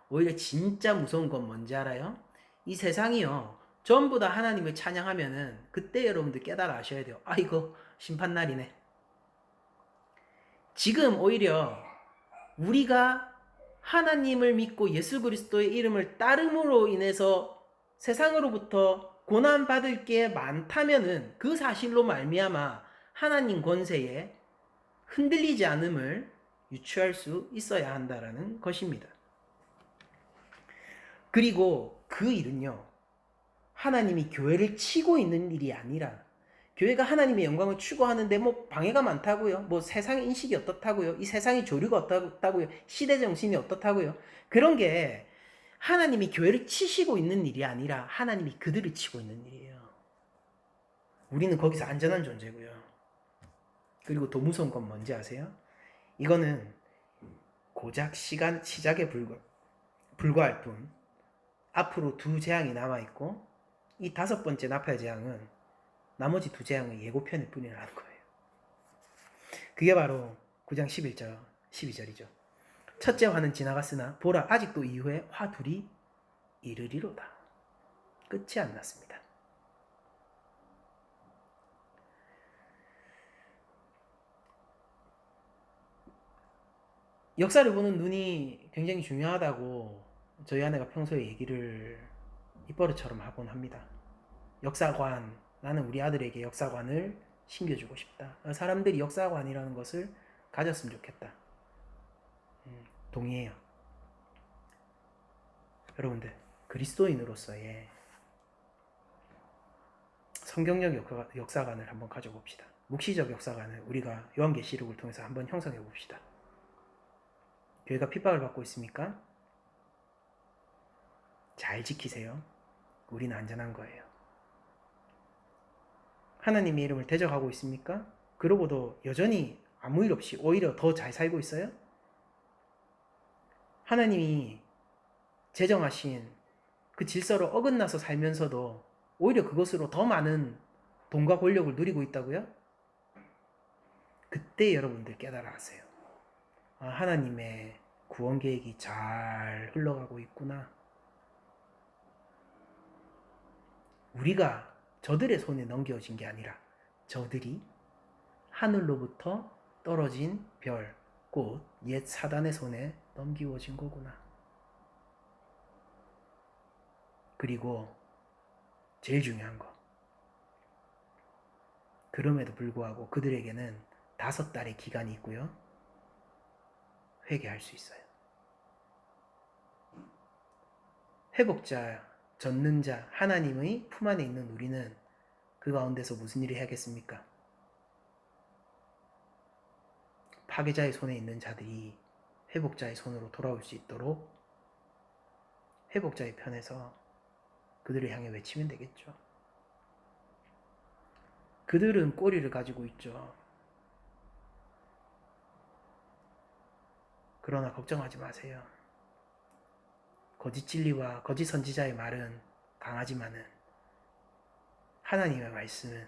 A: 오히려 진짜 무서운 건 뭔지 알아요? 이 세상이요, 전부 다 하나님을 찬양하면은 그때 여러분들 깨달아 아셔야 돼요. 아, 이거 심판날이네. 지금 오히려 우리가 하나님을 믿고 예수 그리스도의 이름을 따름으로 인해서 세상으로부터 고난받을 게 많다면은 그 사실로 말미암아 하나님 권세에 흔들리지 않음을 유추할 수 있어야 한다라는 것입니다. 그리고 그 일은요, 하나님이 교회를 치고 있는 일이 아니라 교회가 하나님의 영광을 추구하는데 뭐 방해가 많다고요? 뭐 세상의 인식이 어떻다고요? 이 세상의 조류가 어떻다고요? 시대 정신이 어떻다고요? 그런 게 하나님이 교회를 치시고 있는 일이 아니라 하나님이 그들을 치고 있는 일이에요. 우리는 거기서 안전한 존재고요. 그리고 더 무서운 건 뭔지 아세요? 이거는 고작 시작에 불과할 뿐, 앞으로 2재앙이 남아있고 이 5번째 나팔 재앙은 나머지 2재앙의 예고편일 뿐이라는 거예요. 그게 바로 9장 11절, 12절이죠. 첫째 화는 지나갔으나 보라, 아직도 이후에 화 둘이 이르리로다. 끝이 안 났습니다. 역사를 보는 눈이 굉장히 중요하다고 저희 아내가 평소에 얘기를 입버릇처럼 하곤 합니다. 역사관, 나는 우리 아들에게 역사관을 심겨주고 싶다. 사람들이 역사관이라는 것을 가졌으면 좋겠다. 동의해요. 여러분들, 그리스도인으로서의 성경적 역사관을 한번 가져봅시다. 묵시적 역사관을 우리가 요한계시록을 통해서 한번 형성해 봅시다. 교회가 핍박을 받고 있습니까? 잘 지키세요. 우리는 안전한 거예요. 하나님의 이름을 대적하고 있습니까? 그러고도 여전히 아무 일 없이 오히려 더 잘 살고 있어요? 하나님이 제정하신 그 질서로 어긋나서 살면서도 오히려 그것으로 더 많은 돈과 권력을 누리고 있다고요? 그때 여러분들 깨달아가세요. 아, 하나님의 구원 계획이 잘 흘러가고 있구나. 우리가 저들의 손에 넘겨진 게 아니라 저들이 하늘로부터 떨어진 별, 곧 옛 사단의 손에 넘기워진 거구나. 그리고 제일 중요한 거. 그럼에도 불구하고 그들에게는 5달의 기간이 있고요. 회개할 수 있어요. 회복자, 젖는 자, 하나님의 품 안에 있는 우리는 그 가운데서 무슨 일을 해야겠습니까? 파괴자의 손에 있는 자들이 회복자의 손으로 돌아올 수 있도록 회복자의 편에서 그들을 향해 외치면 되겠죠. 그들은 꼬리를 가지고 있죠. 그러나 걱정하지 마세요. 거짓 진리와 거짓 선지자의 말은 강하지만은 하나님의 말씀은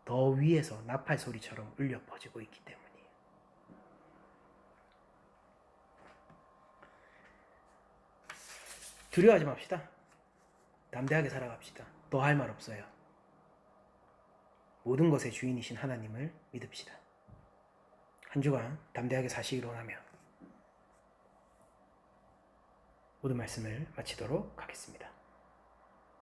A: 더 위에서 나팔 소리처럼 울려 퍼지고 있기 때문이에요. 두려워하지 맙시다. 담대하게 살아갑시다. 더 할 말 없어요. 모든 것의 주인이신 하나님을 믿읍시다. 한 주간 담대하게 사시기로 하며 모든 말씀을 마치도록 하겠습니다.